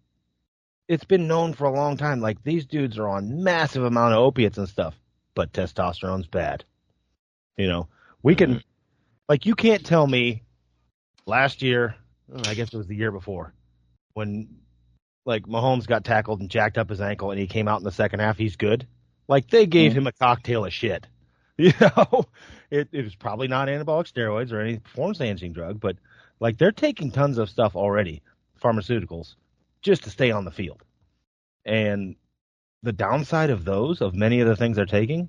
it's been known for a long time. Like, these dudes are on massive amount of opiates and stuff, but testosterone's bad. We can, like, you can't tell me last year, I guess it was the year before, when, like, Mahomes got tackled and jacked up his ankle and he came out in the second half, he's good. Like, they gave him a cocktail of shit. You know, it was probably not anabolic steroids or any performance-enhancing drug, but, like, they're taking tons of stuff already, pharmaceuticals, just to stay on the field. And the downside of those, of many of the things they're taking,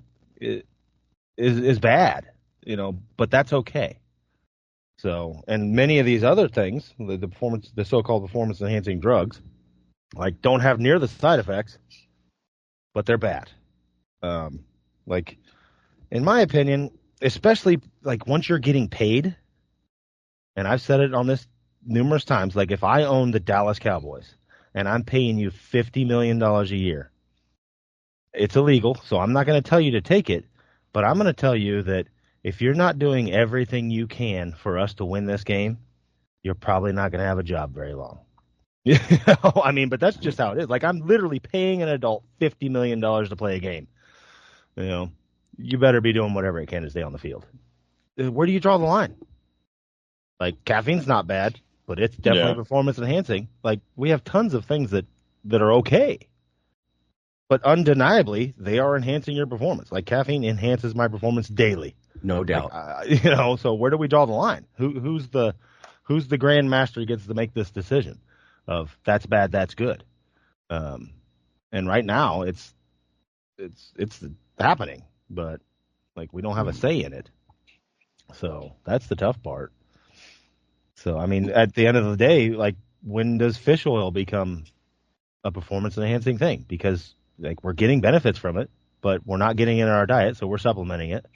is bad, you know, but that's okay. So, and many of these other things, the so-called performance-enhancing drugs, like, don't have near the side effects, but they're bad. Like, in my opinion, especially, like, once you're getting paid, and I've said it on this numerous times, like, if I own the Dallas Cowboys and I'm paying you $50 million a year, it's illegal, so I'm not going to tell you to take it, but I'm going to tell you that if you're not doing everything you can for us to win this game, you're probably not going to have a job very long. You know, I mean, but that's just how it is. Like, I'm literally paying an adult $50 million to play a game. You know, you better be doing whatever it can to stay on the field. Where do you draw the line? Like, caffeine's not bad, but it's definitely performance enhancing. Like, we have tons of things that are okay, but undeniably they are enhancing your performance. Like, caffeine enhances my performance daily. No doubt. Like, you know, so where do we draw the line? Who's the grand master who gets to make this decision of that's bad, that's good? And right now it's happening, but, like, we don't have a say in it. So that's the tough part. So, I mean, at the end of the day, like, when does fish oil become a performance enhancing thing? Because, like, we're getting benefits from it, but we're not getting it in our diet, so we're supplementing it.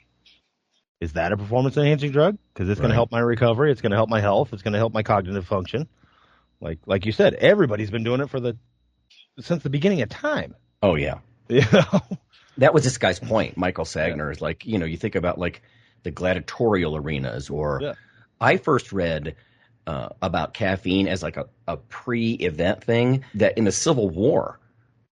Is that a performance enhancing drug? Because it's going to help my recovery. It's going to help my health. It's going to help my cognitive function. Like you said, everybody's been doing it since the beginning of time. Oh, yeah. You know? That was this guy's point, Michael Sagner, is like, you know, you think about, like, the gladiatorial arenas, or I first read about caffeine as, like, a pre-event thing, that in the Civil War,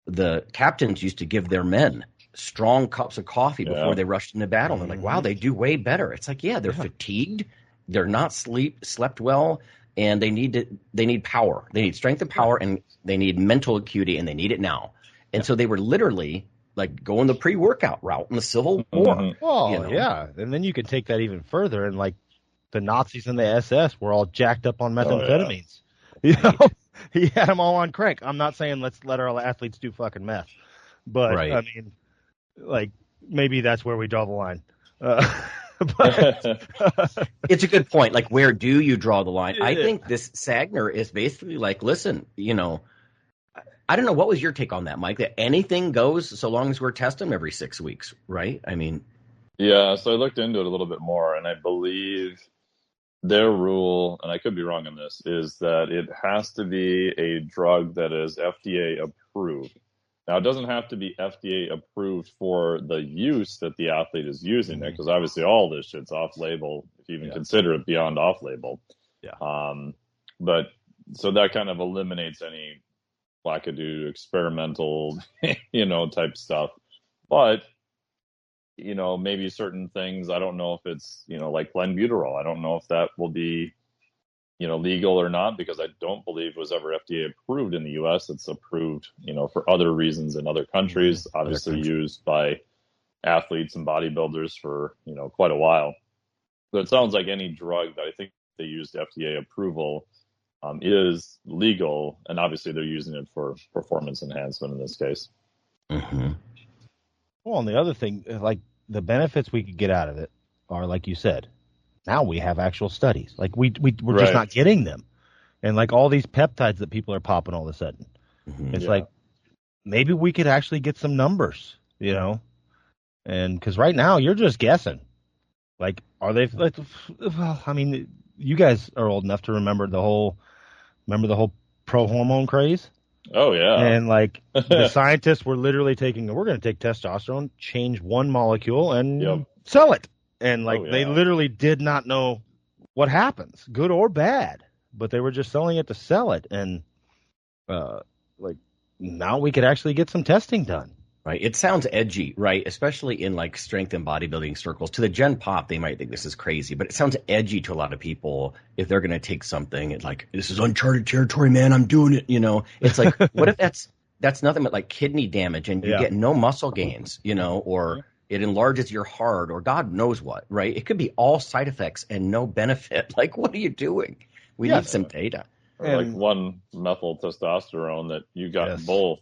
the captains used to give their men strong cups of coffee before they rushed into battle. And they're like, wow, they do way better. It's like, they're fatigued, they're not slept well, and they need power. They need strength and power, and they need mental acuity, and they need it now. And so they were literally, like, going the pre-workout route in the Civil War. Oh, you know? Yeah. And then you can take that even further, and, like, the Nazis and the SS were all jacked up on methamphetamines. You know, he had them all on crank. I'm not saying let's let our athletes do fucking meth, but I mean, like, maybe that's where we draw the line. But it's a good point. Like, where do you draw the line? I think this Sagner is basically like, listen, you know, I don't know. What was your take on that, Mike? That anything goes so long as we're testing them every 6 weeks, right? I mean, yeah. So I looked into it a little bit more, and I believe their rule, and I could be wrong on this, is that it has to be a drug that is FDA approved. Now, it doesn't have to be FDA approved for the use that the athlete is using it, because obviously all this shit's off-label, if you even consider it beyond off-label. Yeah. But so that kind of eliminates any wackadoo experimental, you know, type stuff. But, you know, maybe certain things, I don't know if it's, you know, like clenbuterol. I don't know if that will be, you know, legal or not, because I don't believe it was ever FDA approved in the U.S. It's approved, you know, for other reasons in other countries, obviously used by athletes and bodybuilders for, you know, quite a while. But it sounds like any drug that I think they used FDA approval is legal, and obviously they're using it for performance enhancement in this case. Mm-hmm. Well, and the other thing, like, the benefits we could get out of it are, like you said, now we have actual studies. Like, we're just not getting them. And, like, all these peptides that people are popping all of a sudden. It's like, maybe we could actually get some numbers, you know? And because right now you're just guessing. Like, are they, like, well, I mean, you guys are old enough to remember the whole pro-hormone craze? Oh, yeah. And, like, the scientists were literally we're going to take testosterone, change one molecule, and sell it. And, like, they literally did not know what happens, good or bad, but they were just selling it to sell it. And, like, now we could actually get some testing done. Right. It sounds edgy, right? Especially in, like, strength and bodybuilding circles. To the Gen Pop, they might think this is crazy, but it sounds edgy to a lot of people if they're going to take something. It's like, this is uncharted territory, man. I'm doing it. You know, it's like, what if that's that's nothing but like kidney damage, and you get no muscle gains, or it enlarges your heart, or God knows what, right? It could be all side effects and no benefit. Like, what are you doing? We need some data. Or like 1-methyl testosterone that you got both.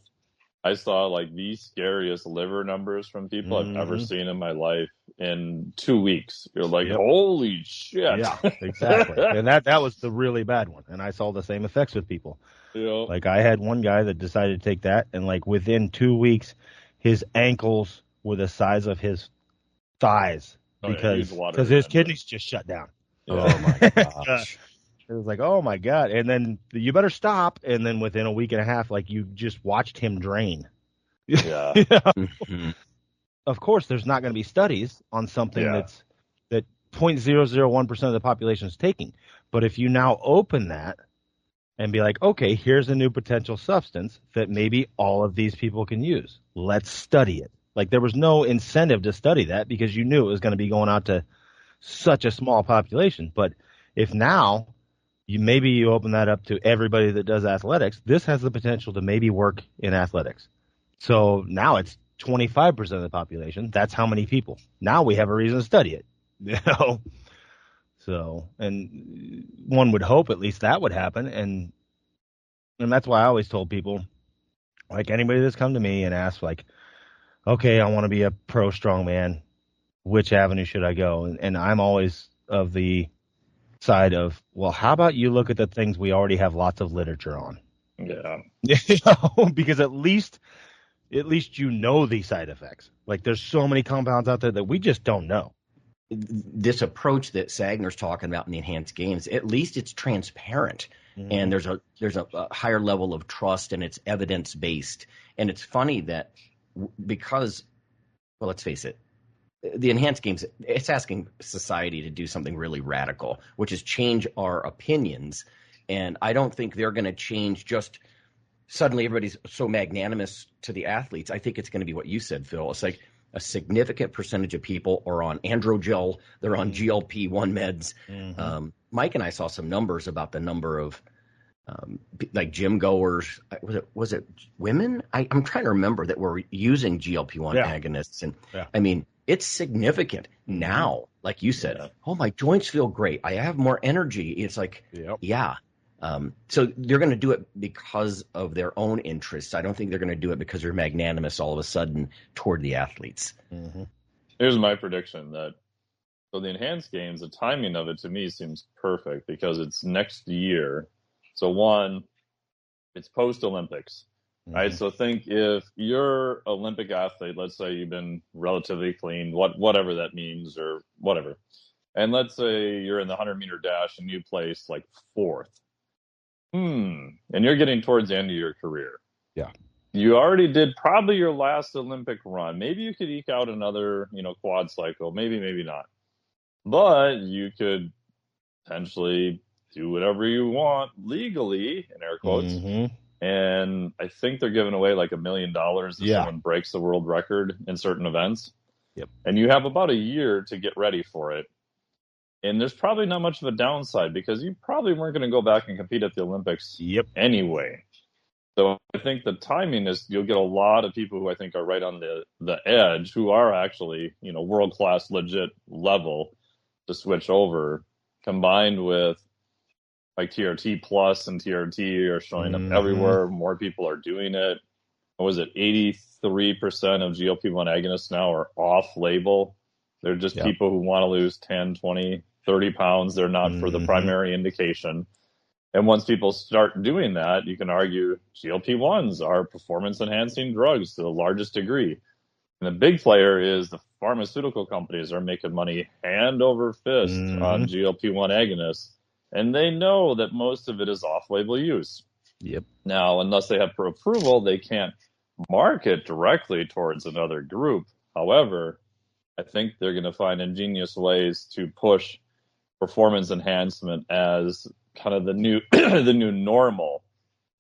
I saw like the scariest liver numbers from people I've ever seen in my life in 2 weeks. You're like, holy shit. Yeah, exactly. And that was the really bad one. And I saw the same effects with people. Like I had one guy that decided to take that, and like within 2 weeks, his ankles were the size of his thighs because his kidneys just shut down. Oh my gosh. It was like, oh my God. And then you better stop. And then within a week and a half, like you just watched him drain. Yeah. Of course, there's not going to be studies on something that 0.001% of the population is taking. But if you now open that and be like, okay, here's a new potential substance that maybe all of these people can use. Let's study it. Like there was no incentive to study that because you knew it was going to be going out to such a small population. But if now you open that up to everybody that does athletics, this has the potential to maybe work in athletics. So now it's 25% of the population. That's how many people. Now we have a reason to study it. So, and one would hope at least that would happen. And that's why I always told people, like anybody that's come to me and asked like, okay, I want to be a pro strongman. Which avenue should I go? And I'm always of the side of, well, how about you look at the things we already have lots of literature on? Yeah. Because at least these side effects. Like there's so many compounds out there that we just don't know. This approach that Sagner's talking about in the enhanced games, at least it's transparent, and there's a higher level of trust, and it's evidence based. And it's funny that because, well, let's face it, the enhanced games, it's asking society to do something really radical, which is change our opinions. And I don't think they're going to change just suddenly everybody's so magnanimous to the athletes. I think it's going to be what you said, Phil. It's like a significant percentage of people are on androgel. They're on GLP-1 meds. Mike and I saw some numbers about the number of like gym goers. Was it women? I'm trying to remember that were using GLP-1 agonists. And I mean, it's significant now. Like you said, oh, my joints feel great. I have more energy. It's like, so they're going to do it because of their own interests. I don't think they're going to do it because they're magnanimous all of a sudden toward the athletes. Here's my prediction so the enhanced games, the timing of it to me seems perfect because it's next year. So one, it's post-Olympics, right? So think if you're Olympic athlete, let's say you've been relatively clean, whatever that means or whatever. And let's say you're in the 100-meter dash and you place like 4th. And you're getting towards the end of your career. Yeah. You already did probably your last Olympic run. Maybe you could eke out another, quad cycle. Maybe not. But you could potentially do whatever you want legally, in air quotes. And I think they're giving away like $1 million if someone breaks the world record in certain events. Yep. And you have about a year to get ready for it. And there's probably not much of a downside because you probably weren't going to go back and compete at the Olympics anyway. So I think the timing is you'll get a lot of people who I think are right on the edge who are actually, world-class, legit level to switch over, combined with like TRT Plus and TRT are showing up everywhere. More people are doing it. What was it? 83% of GLP-1 agonists now are off-label. They're just people who want to lose 10, 20, 30 pounds. They're not for the primary indication. And once people start doing that, you can argue GLP-1s are performance-enhancing drugs to the largest degree. And the big player is the pharmaceutical companies are making money hand over fist on GLP-1 agonists. And they know that most of it is off-label use. Yep. Now, unless they have approval, they can't market directly towards another group. However, I think they're going to find ingenious ways to push performance enhancement as kind of the new the new normal.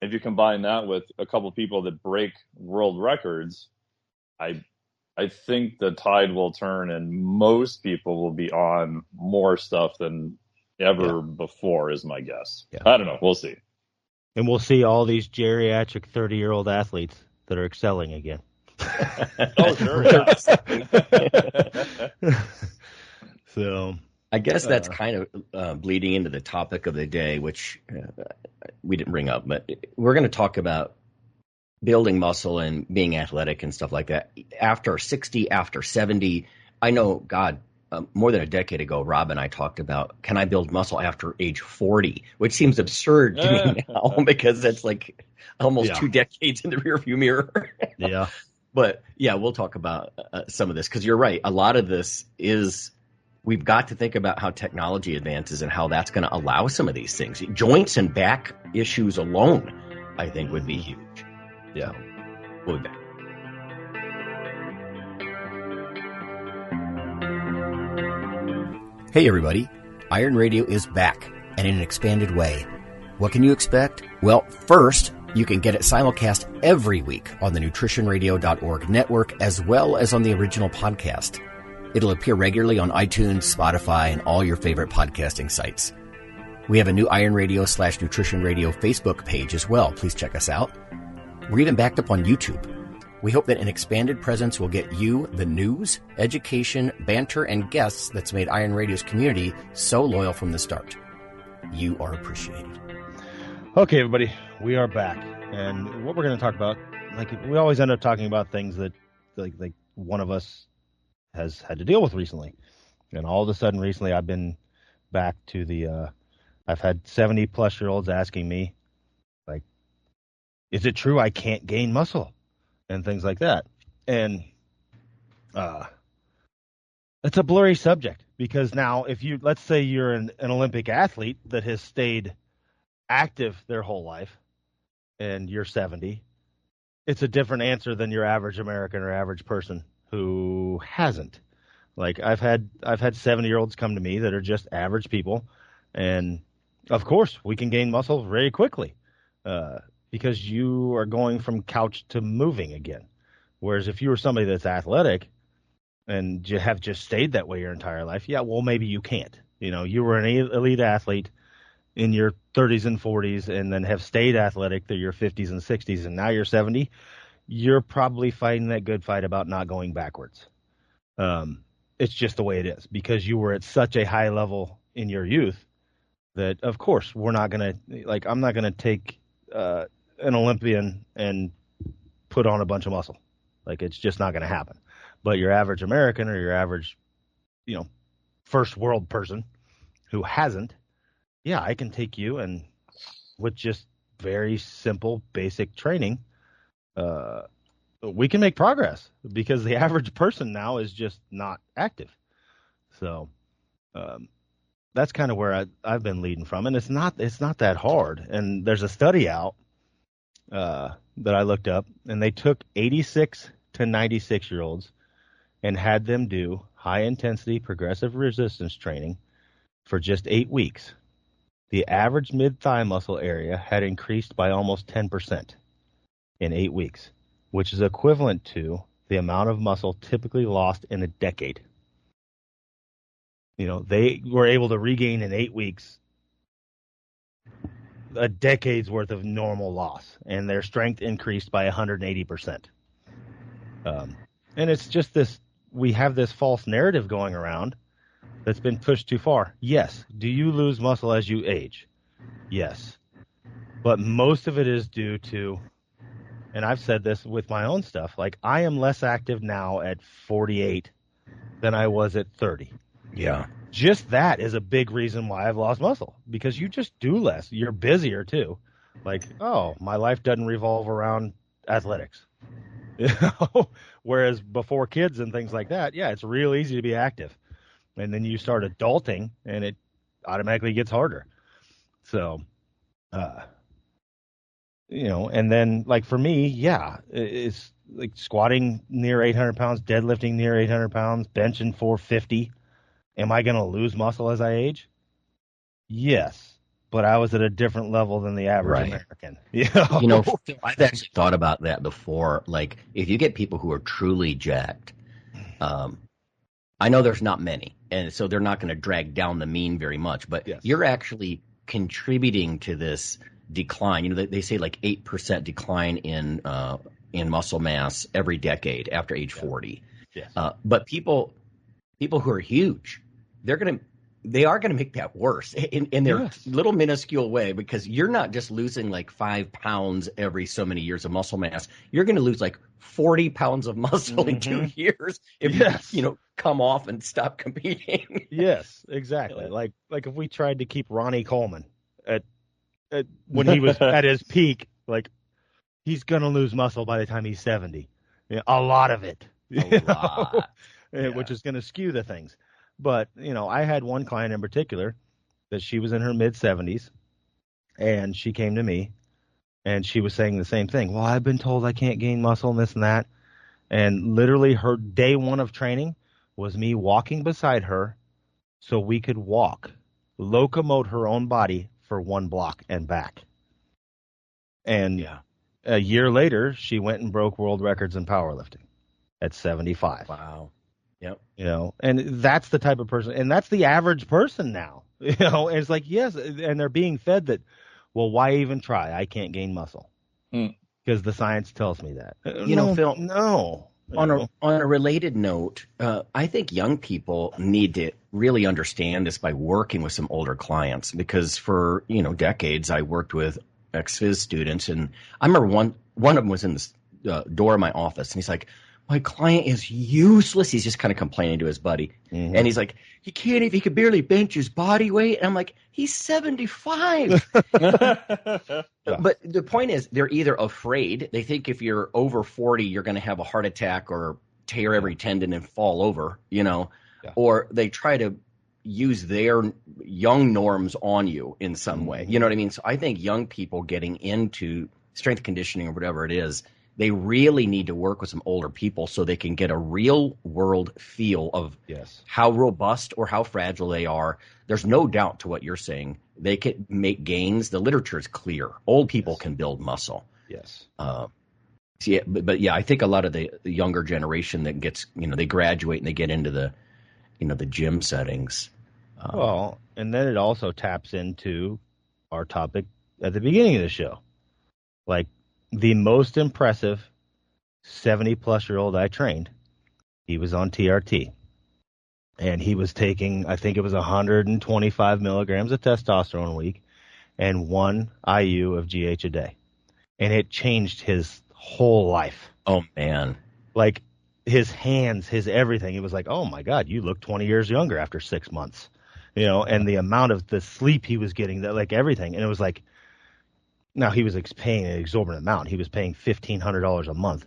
If you combine that with a couple of people that break world records, I think the tide will turn and most people will be on more stuff than ever before is my guess. I don't know. We'll see. And we'll see all these geriatric 30-year-old athletes that are excelling again. Oh, sure. So I guess that's kind of bleeding into the topic of the day, which we didn't bring up, but we're going to talk about building muscle and being athletic and stuff like that. After 60, after 70, I know, God, more than a decade ago, Rob and I talked about, can I build muscle after age 40, which seems absurd to me now because that's like almost 2 decades in the rearview mirror. Yeah. But yeah, we'll talk about some of this because you're right. A lot of this is we've got to think about how technology advances and how that's going to allow some of these things. Joints and back issues alone, I think, would be huge. Yeah. We'll be back. Hey, everybody. Iron Radio is back and in an expanded way. What can you expect? Well, first, you can get it simulcast every week on the nutritionradio.org network as well as on the original podcast. It'll appear regularly on iTunes, Spotify, and all your favorite podcasting sites. We have a new Iron Radio / Nutrition Radio Facebook page as well. Please check us out. We're even backed up on YouTube. We hope that an expanded presence will get you the news, education, banter, and guests that's made Iron Radio's community so loyal from the start. You are appreciated. Okay, everybody, we are back. And what we're going to talk about, like we always end up talking about things that like one of us has had to deal with recently. And all of a sudden recently I've been back to the I've had 70-plus-year-olds asking me, like, is it true I can't gain muscle? And things like that. And it's a blurry subject because now if you, let's say you're an Olympic athlete that has stayed active their whole life and you're 70, it's a different answer than your average American or average person who hasn't. Like I've had 70-year-olds come to me that are just average people, and of course we can gain muscle very quickly because you are going from couch to moving again. Whereas if you were somebody that's athletic and you have just stayed that way your entire life, yeah, well maybe you can't. You know, you were an elite athlete in your 30s and 40s and then have stayed athletic through your 50s and 60s, and now you're 70, you're probably fighting that good fight about not going backwards. It's just the way it is because you were at such a high level in your youth that, of course, we're not going to, like, I'm not going to take an Olympian and put on a bunch of muscle. Like, it's just not going to happen. But your average American or your average, first world person who hasn't, yeah, I can take you and with just very simple, basic training, we can make progress because the average person now is just not active. So that's kind of where I've been leading from, and it's not that hard. And there's a study out that I looked up, and they took 86 to 96-year-olds and had them do high-intensity progressive resistance training for just 8 weeks. The average mid-thigh muscle area had increased by almost 10% in 8 weeks, which is equivalent to the amount of muscle typically lost in a decade. They were able to regain in 8 weeks a decade's worth of normal loss, and their strength increased by 180%. And it's just this, we have this false narrative going around that's been pushed too far. Yes. Do you lose muscle as you age? Yes. But most of it is due to, and I've said this with my own stuff, like I am less active now at 48 than I was at 30. Yeah. Just that is a big reason why I've lost muscle, because you just do less. You're busier too. Like, oh, my life doesn't revolve around athletics. Whereas before kids and things like that, yeah, it's real easy to be active. And then you start adulting and it automatically gets harder. So, and then like for me, yeah, it's like squatting near 800 pounds, deadlifting near 800 pounds, benching 450. Am I going to lose muscle as I age? Yes, but I was at a different level than the average American. I've actually thought about that before. Like, if you get people who are truly jacked, I know there's not many, and so they're not going to drag down the mean very much, but you're actually contributing to this decline. They say like 8% decline in in muscle mass every decade after age 40. Yes. But people who are huge, they are gonna make that worse in their little minuscule way, because you're not just losing like 5 pounds every so many years of muscle mass. You're going to lose like 40 pounds of muscle in 2 years if you come off and stop competing. Yes, exactly. Like if we tried to keep Ronnie Coleman at when he was at his peak, like he's going to lose muscle by the time he's 70. A lot of it. A lot. Which is going to skew the things. But, I had one client in particular that she was in her mid-70s, and she came to me, and she was saying the same thing. Well, I've been told I can't gain muscle and this and that. And literally her day one of training was me walking beside her so we could locomote her own body for 1 block and back. And a year later, she went and broke world records in powerlifting at 75. Wow. Yep. And that's the type of person, and that's the average person now. And it's like, yes, and they're being fed that, well, why even try? I can't gain muscle because the science tells me that. Phil. No. On a related note, I think young people need to really understand this by working with some older clients, because for decades I worked with ex-phys students, and I remember one of them was in the door of my office, and he's like, my client is useless. He's just kind of complaining to his buddy. Mm-hmm. And he's like, he could barely bench his body weight. And I'm like, he's 75. But the point is, they're either afraid. They think if you're over 40, you're going to have a heart attack or tear every tendon and fall over, or they try to use their young norms on you in some way. You know what I mean? So I think young people getting into strength conditioning or whatever it is, they really need to work with some older people so they can get a real world feel of how robust or how fragile they are. There's no doubt to what you're saying. They can make gains. The literature is clear. Old people can build muscle. Yes. But I think a lot of the younger generation that gets, they graduate and they get into the, the gym settings. Well, and then it also taps into our topic at the beginning of the show. Like, the most impressive 70-plus-year-old I trained, he was on TRT. And he was taking, I think it was 125 milligrams of testosterone a week and 1 IU of GH a day. And it changed his whole life. Oh, man. Like, his hands, his everything. It was like, oh, my God, you look 20 years younger after 6 months. And the amount of the sleep he was getting, like everything. And it was like, now, he was paying an exorbitant amount. He was paying $1,500 a month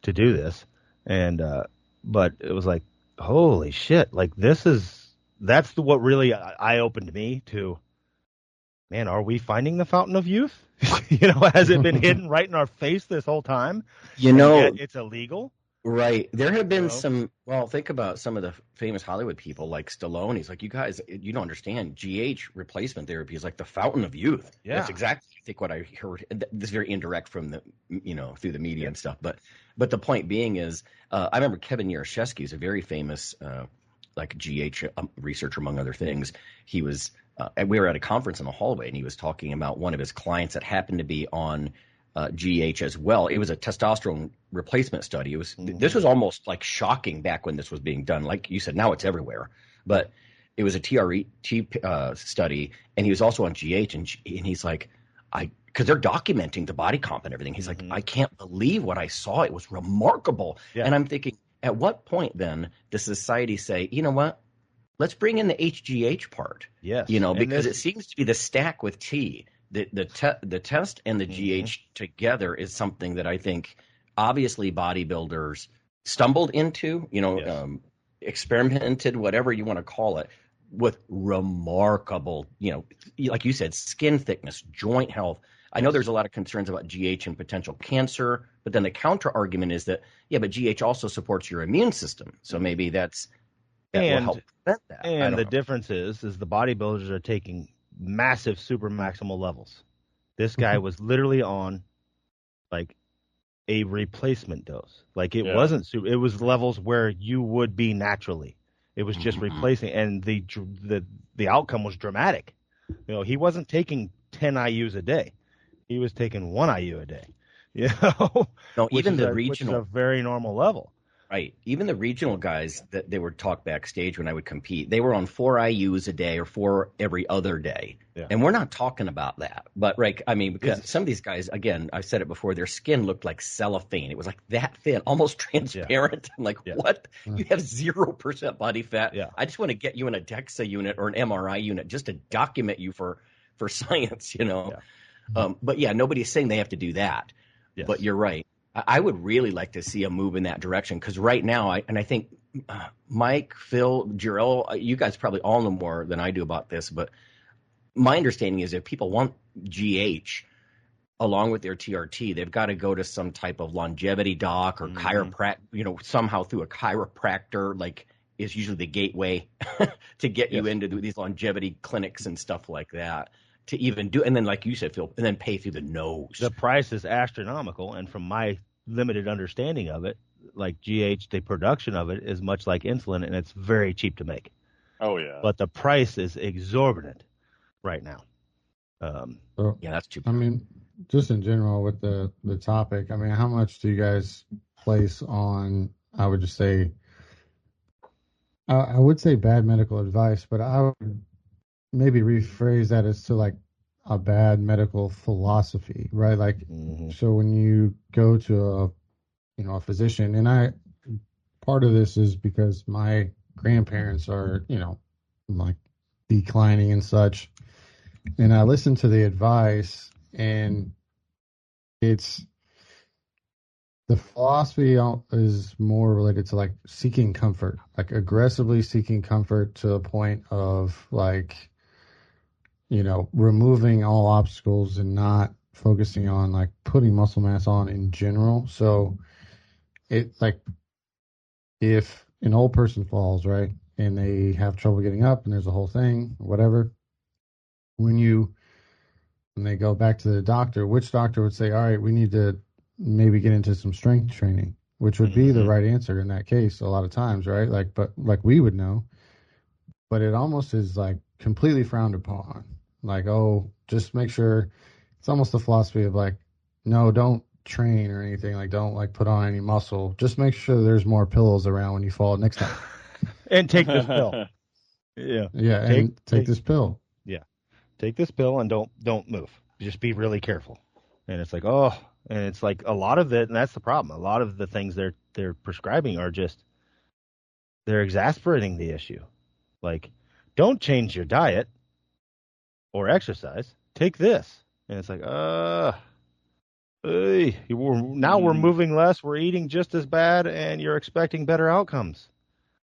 to do this. And but it was like, holy shit, like that's what really eye-opened me to, man, are we finding the fountain of youth? Has it been hidden right in our face this whole time? It's illegal. Right. There have been some, think about some of the famous Hollywood people like Stallone. He's like, you guys, you don't understand. GH replacement therapy is like the fountain of youth. Yeah. That's exactly, I think, what I heard. This is very indirect from the, through the media and stuff. But the point being is, I remember Kevin Yarashevsky is a very famous, GH researcher, among other things. He was, we were at a conference in the hallway, and he was talking about one of his clients that happened to be on GH as well. It was a testosterone replacement study. It was This was almost like shocking back when this was being done. Like you said, now it's everywhere. But it was a TRT study, and he was also on GH, and he's like, because they're documenting the body comp and everything. He's like, I can't believe what I saw. It was remarkable. Yeah. And I'm thinking, at what point then does society say, you know what? Let's bring in the HGH part. Yes. Because it seems to be the stack with T. The test and the GH together is something that I think obviously bodybuilders stumbled into, experimented, whatever you want to call it, with remarkable, like you said, skin thickness, joint health. I know there's a lot of concerns about GH and potential cancer, but then the counter argument is that, but GH also supports your immune system. So maybe that will help prevent that. And the difference is the bodybuilders are taking massive super maximal levels. This guy was literally on like a replacement dose. Like it wasn't super, it was levels where you would be naturally. It was just replacing, and the outcome was dramatic. He wasn't taking 10 IUs a day. He was taking 1 IU a day. You know, no, even the regional, which is a very normal level. Right. Even the regional guys that they would talk backstage when I would compete, they were on 4 IUs a day or 4 every other day. Yeah. And we're not talking about that. But, right, I mean, because some of these guys, again, I said it before, their skin looked like cellophane. It was like that thin, almost transparent. I'm like, what? You have 0% body fat. Yeah. I just want to get you in a DEXA unit or an MRI unit just to document you for science, you know. Yeah. But, yeah, nobody's saying they have to do that. Yes. But you're right. I would really like to see a move in that direction because right now, I think Mike, Phil, Jarrell, you guys probably all know more than I do about this, but my understanding is if people want GH along with their TRT, they've got to go to some type of longevity doc or chiropractor, you know, somehow through a chiropractor, like is usually the gateway to get you into these longevity clinics and stuff like that. To even do, and then like you said, Phil, and then pay through the nose. The price is astronomical, and from my limited understanding of it, like GH, the production of it is much like insulin, and it's very cheap to make. Oh yeah, but the price is exorbitant right now. So, yeah, that's too. I mean, just in general with the topic, I mean, how much do you guys place on? I would just say, I would say bad medical advice, but I would maybe rephrase that as to like a bad medical philosophy, right? Like, so when you go to a physician, and part of this is because my grandparents are, like declining and such, and I listen to the advice, and it's the philosophy is more related to like seeking comfort, like aggressively seeking comfort to the point of like, removing all obstacles and not focusing on like putting muscle mass on in general. So it like if an old person falls, right, and they have trouble getting up and there's a whole thing, whatever, when they go back to the doctor, which doctor would say, all right, we need to maybe get into some strength training, which would be the right answer in that case a lot of times, right? Like, but like we would know, but it almost is like completely frowned upon. Like, oh, just make sure. It's almost the philosophy of like, no, don't train or anything. Like, don't like put on any muscle. Just make sure there's more pillows around when you fall next time. And take this pill. Yeah. Yeah, take this pill. Yeah. Take this pill and don't move. Just be really careful. And it's like, and it's like a lot of it, and that's the problem. A lot of the things they're prescribing are just they're exasperating the issue. Like, don't change your diet or exercise. Take this. And it's like, now we're moving less, we're eating just as bad, and you're expecting better outcomes.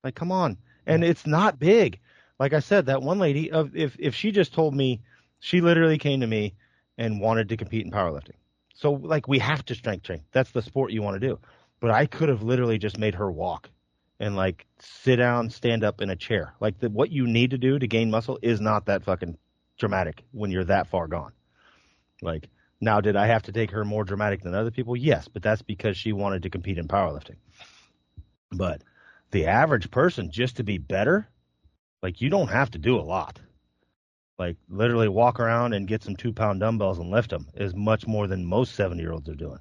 Like, come on. And it's not big. Like I said, that one lady, if she just told me, she literally came to me and wanted to compete in powerlifting. So, like, we have to strength train. That's the sport you want to do. But I could have literally just made her walk and, like, sit down, stand up in a chair. Like, what you need to do to gain muscle is not that fucking dramatic when you're that far gone. Like, now, did I have to take her more dramatic than other people? Yes, but that's because she wanted to compete in powerlifting. But the average person, just to be better, like, you don't have to do a lot. Like, literally walk around and get some 2-pound dumbbells and lift them is much more than most 70-year-olds are doing.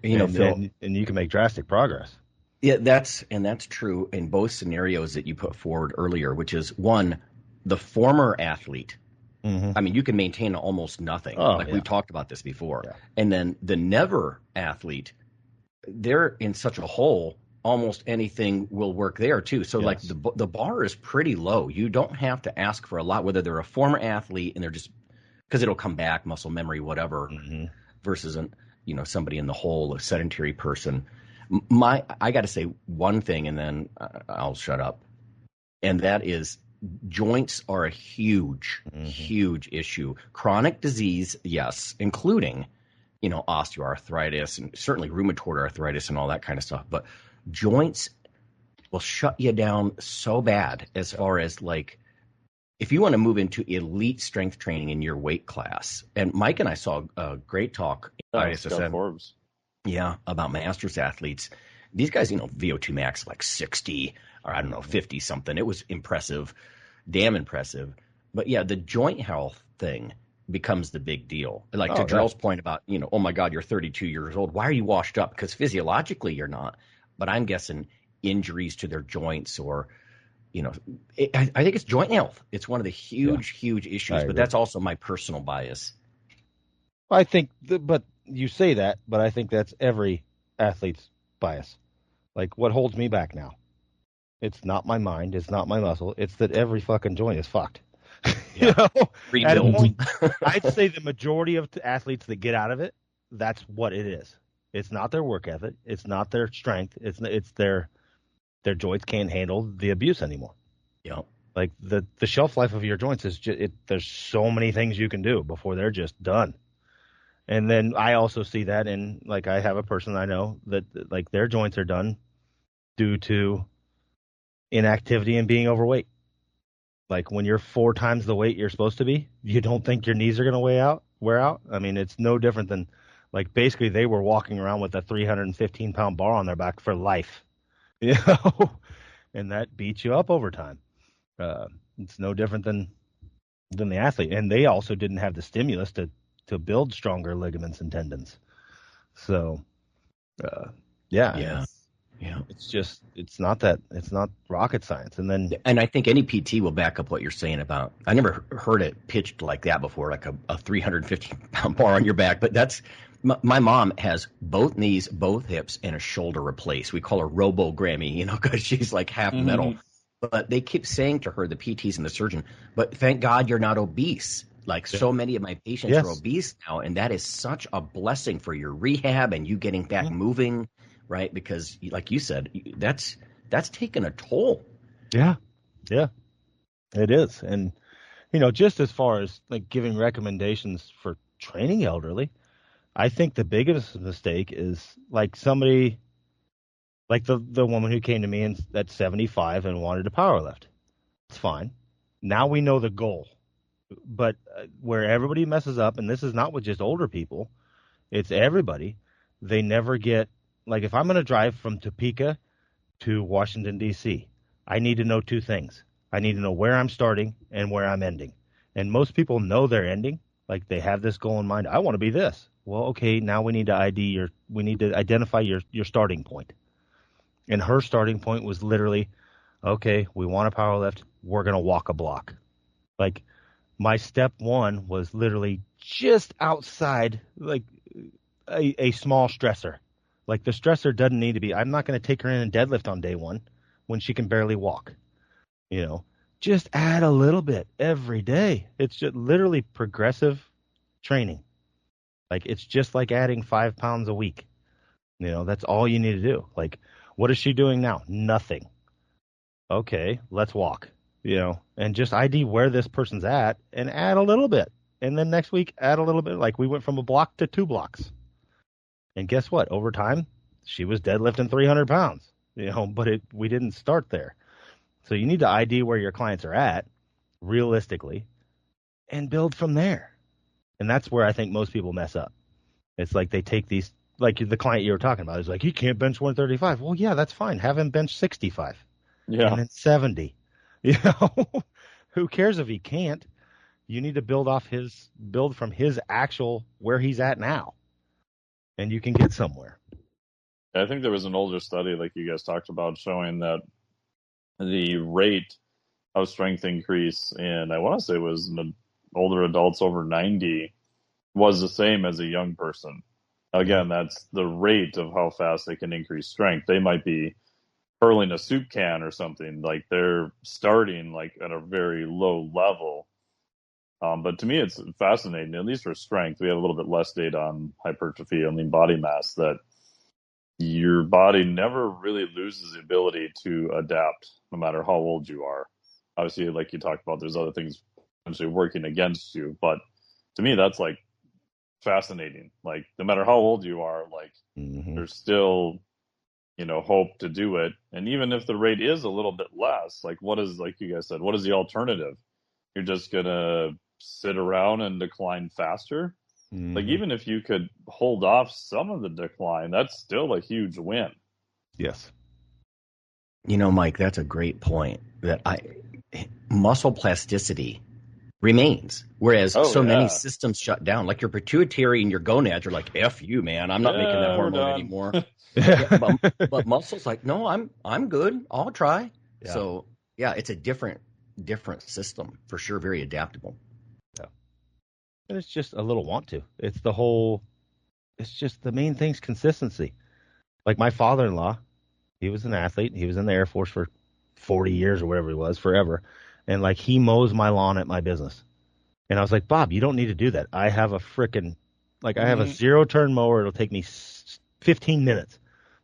Phil, and you can make drastic progress. Yeah, that's true in both scenarios that you put forward earlier, which is one, the former athlete. I mean, you can maintain almost nothing. We've talked about this before. Yeah. And then the never athlete, they're in such a hole, almost anything will work there too. So like the bar is pretty low. You don't have to ask for a lot, whether they're a former athlete and they're just because it'll come back, muscle memory, whatever, versus somebody in the hole, a sedentary person. I got to say one thing, and then I'll shut up, and that is joints are a huge issue. Chronic disease, yes, including osteoarthritis and certainly rheumatoid arthritis and all that kind of stuff, but joints will shut you down so bad as far as like if you want to move into elite strength training in your weight class. And Mike and I saw a great talk at ISSN about masters athletes. These guys, VO2 max like 60 or I don't know, 50 something. It was impressive, damn impressive. But yeah, the joint health thing, becomes the big deal. Like to Drell's point about, oh my God, you're 32 years old. Why are you washed up? Because physiologically you're not. But I'm guessing injuries to their joints or, I think it's joint health. It's one of the huge issues, but that's also my personal bias. I think, but you say that, but I think that's every athlete's bias. Like, what holds me back now? It's not my mind. It's not my muscle. It's that every fucking joint is fucked. Yeah. I'd say the majority of athletes that get out of it, that's what it is. It's not their work ethic. It's not their strength. It's their joints can't handle the abuse anymore. Yeah. Like the shelf life of your joints is there's so many things you can do before they're just done. And then I also see that in, like, I have a person I know that, like, their joints are done due to inactivity and being overweight. Like, when you're 4 times the weight you're supposed to be, you don't think your knees are going to wear out? I mean, it's no different than, like, basically they were walking around with a 315-pound bar on their back for life. And that beats you up over time. It's no different than the athlete. And they also didn't have the stimulus to build stronger ligaments and tendons. So, it's not rocket science. And I think any PT will back up what you're saying about, I never heard it pitched like that before, like a 350-pound bar on your back, but that's, my mom has both knees, both hips, and a shoulder replaced. We call her Robo-Grammy, because she's like half metal. But they keep saying to her, the PTs and the surgeon, but thank God you're not obese. Like so many of my patients are obese now, and that is such a blessing for your rehab and you getting back moving, right? Because, like you said, that's taken a toll. Yeah, it is. And, just as far as like giving recommendations for training elderly, I think the biggest mistake is like somebody, like the woman who came to me at 75 and wanted to power lift. It's fine. Now we know the goal. But where everybody messes up, and this is not with just older people, it's everybody, they never get, like, if I'm going to drive from Topeka to Washington, D.C., I need to know 2 things. I need to know where I'm starting and where I'm ending. And most people know their ending. Like, they have this goal in mind. I want to be this. Well, okay, now we need to identify your starting point. And her starting point was literally, okay, we want to power lift. We're going to walk a block. Like, my step 1 was literally just outside, like a small stressor. Like, the stressor doesn't need to be, I'm not going to take her in and deadlift on day 1 when she can barely walk. Just add a little bit every day. It's just literally progressive training. Like, it's just like adding 5 pounds a week. That's all you need to do. Like, what is she doing now? Nothing. Okay, let's walk. And just ID where this person's at and add a little bit. And then next week, add a little bit. Like, we went from a block to 2 blocks. And guess what? Over time, she was deadlifting 300 pounds, but we didn't start there. So you need to ID where your clients are at realistically and build from there. And that's where I think most people mess up. It's like they take these, like the client you were talking about is like, he can't bench 135. Well, yeah, that's fine. Have him bench 65. Yeah. And then 70. Who cares if he can't? You need to build from his actual where he's at now, and you can get somewhere. I think there was an older study, like you guys talked about, showing that the rate of strength increase in, I want to say it was in older adults over 90, was the same as a young person. Again, that's the rate of how fast they can increase strength. They might be hurling a soup can or something, like they're starting like at a very low level. But to me, it's fascinating, at least for strength. We have a little bit less data on hypertrophy and lean body mass, that your body never really loses the ability to adapt no matter how old you are. Obviously, like you talked about, there's other things potentially working against you. But to me, that's like fascinating. Like, no matter how old you are, like there's still, hope to do it. And even if the rate is a little bit less, like what is, like you guys said, what is the alternative? You're just going to sit around and decline faster? Like, even if you could hold off some of the decline, that's still a huge win. Yes. Mike, that's a great point. That muscle plasticity remains. Whereas many systems shut down, like your pituitary and your gonads are like, F you, man, I'm not making that hormone anymore. But muscles like, no, I'm good. I'll try. Yeah. So yeah, it's a different system for sure. Very adaptable. Yeah. And it's just a little want to. It's just the main thing's consistency. Like my father-in-law, he was an athlete. He was in the Air Force for 40 years or whatever he was, forever. And like he mows my lawn at my business. And I was like, Bob, you don't need to do that. I have a frickin' I have a 0-turn mower. It'll take me 15 minutes.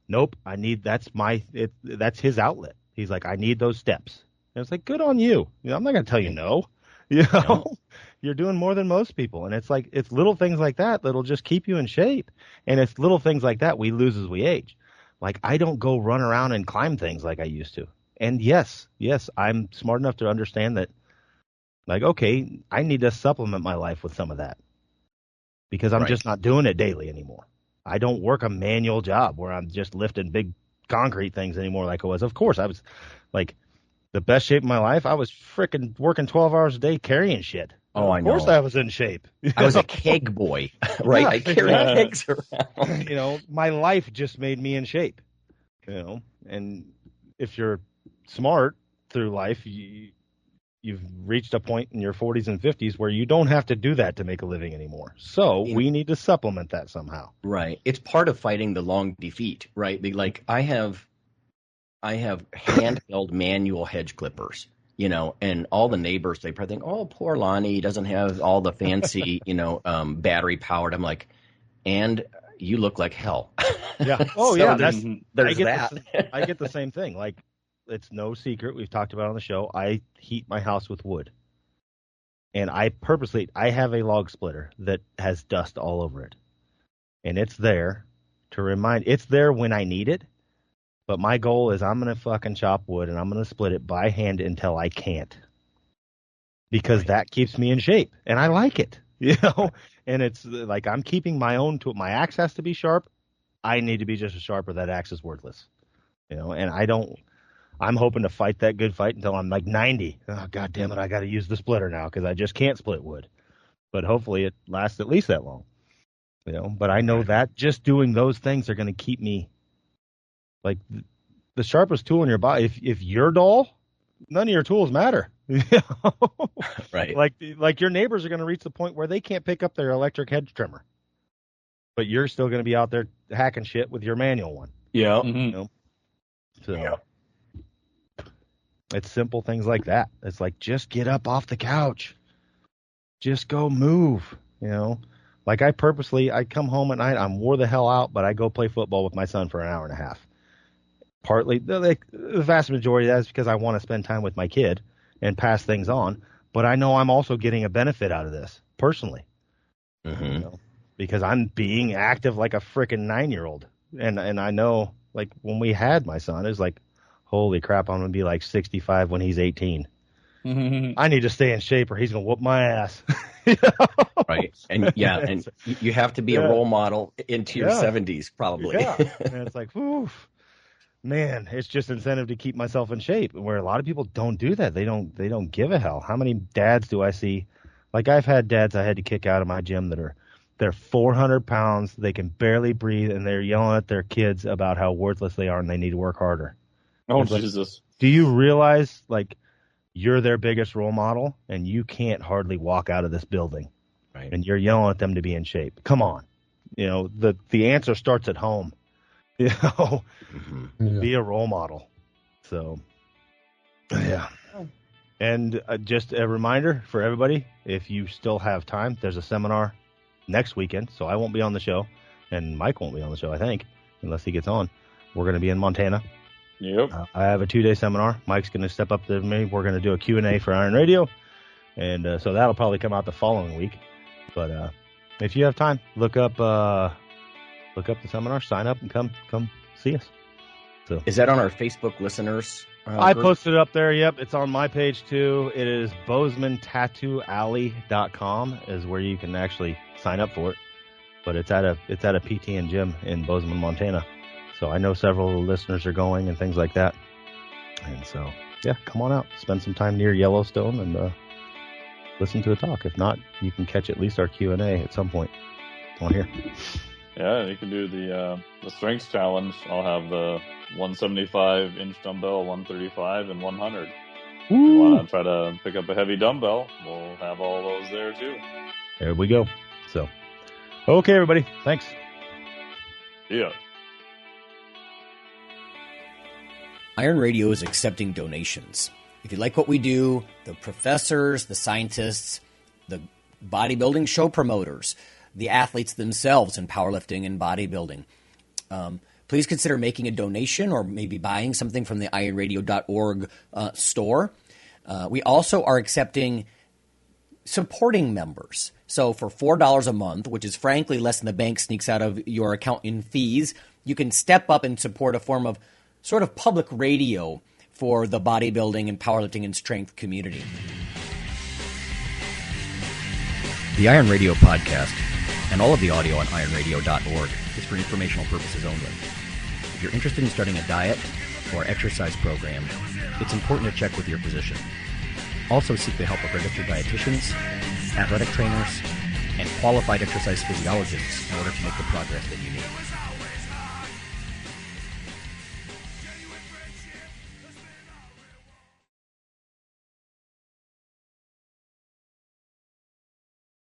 Nope. That's his outlet. He's like, I need those steps. And it's like, good on you. I'm not going to tell you no. No. You're doing more than most people. And it's like, it's little things like that that'll just keep you in shape. And it's little things like that we lose as we age. Like I don't go run around and climb things like I used to. And yes, I'm smart enough to understand that, like, okay, I need to supplement my life with some of that because I'm just not doing it daily anymore. I don't work a manual job where I'm just lifting big concrete things anymore like I was. Of course, I was like the best shape of my life. I was freaking working 12 hours a day carrying shit. Oh, I know. Of course I was in shape. I was a keg boy, right? Yeah, I carried kegs around. My life just made me in shape, and if you're smart through life, you've reached a point in your 40s and 50s where you don't have to do that to make a living anymore. So we need to supplement that somehow. Right. It's part of fighting the long defeat, right? Like I have handheld manual hedge clippers, and all the neighbors, they probably think, oh, poor Lonnie doesn't have all the fancy, battery powered. I'm like, and you look like hell. Yeah. Oh, so yeah. There's that. I get the same thing. Like, it's no secret. We've talked about it on the show. I heat my house with wood. And I have a log splitter that has dust all over it. And it's there it's there when I need it. But my goal is I'm going to fucking chop wood and I'm going to split it by hand until I can't. Because that keeps me in shape. And I like it, And it's like I'm keeping my own tool. My axe has to be sharp. I need to be just as sharp or that axe is worthless. And I'm hoping to fight that good fight until I'm like 90. Oh, God damn it. I got to use the splitter now because I just can't split wood. But hopefully it lasts at least that long. But I know that just doing those things are going to keep me like the sharpest tool in your body. If you're dull, none of your tools matter. Right. Like your neighbors are going to reach the point where they can't pick up their electric hedge trimmer. But you're still going to be out there hacking shit with your manual one. Yeah. So. Yeah. It's simple things like that. It's like, just get up off the couch. Just go move, Like I come home at night, I'm wore the hell out, but I go play football with my son for an hour and a half. Partly, the vast majority of that is because I want to spend time with my kid and pass things on. But I know I'm also getting a benefit out of this, personally. Mm-hmm. Because I'm being active like a freaking 9-year-old. And I know, like, when we had my son, it was like, holy crap, I'm going to be like 65 when he's 18. Mm-hmm. I need to stay in shape or he's going to whoop my ass. Right. And and you have to be a role model into your 70s, probably. Yeah. And it's like, oof. Man, it's just incentive to keep myself in shape, where a lot of people don't do that. They don't give a hell. How many dads do I see? Like I've had dads I had to kick out of my gym they're 400 pounds, they can barely breathe, and they're yelling at their kids about how worthless they are and they need to work harder. Oh, Jesus. Like, do you realize, like, you're their biggest role model and you can't hardly walk out of this building? Right. And you're yelling at them to be in shape. Come on. The answer starts at home. Mm-hmm. Be a role model. So, yeah. And just a reminder for everybody, if you still have time, there's a seminar next weekend, so I won't be on the show, and Mike won't be on the show, I think, unless he gets on. We're going to be in Montana. Yep. I have a 2-day seminar. Mike's going to step up to me. We're going to do a Q&A for Iron Radio, and so that'll probably come out the following week. But if you have time, look up the seminar, sign up, and come see us. So is that on our Facebook listeners? I posted it up there. Yep, it's on my page too. It is BozemanTattooAlley.com is where you can actually sign up for it. But it's at a PTN gym in Bozeman, Montana. So I know several listeners are going and things like that. And so, yeah, come on out. Spend some time near Yellowstone and listen to a talk. If not, you can catch at least our Q&A at some point on here. Yeah, you can do the strength challenge. I'll have the 175-inch dumbbell, 135, and 100. If you want to try to pick up a heavy dumbbell, we'll have all those there too. There we go. So, okay, everybody. Thanks. Yeah. Iron Radio is accepting donations. If you like what we do, the professors, the scientists, the bodybuilding show promoters, the athletes themselves in powerlifting and bodybuilding, please consider making a donation or maybe buying something from the ironradio.org store. We also are accepting supporting members. So for $4 a month, which is frankly less than the bank sneaks out of your account in fees, you can step up and support a form of sort of public radio for the bodybuilding and powerlifting and strength community. The Iron Radio podcast and all of the audio on ironradio.org is for informational purposes only. If you're interested in starting a diet or exercise program, it's important to check with your physician. Also seek the help of registered dietitians, athletic trainers, and qualified exercise physiologists in order to make the progress that you need.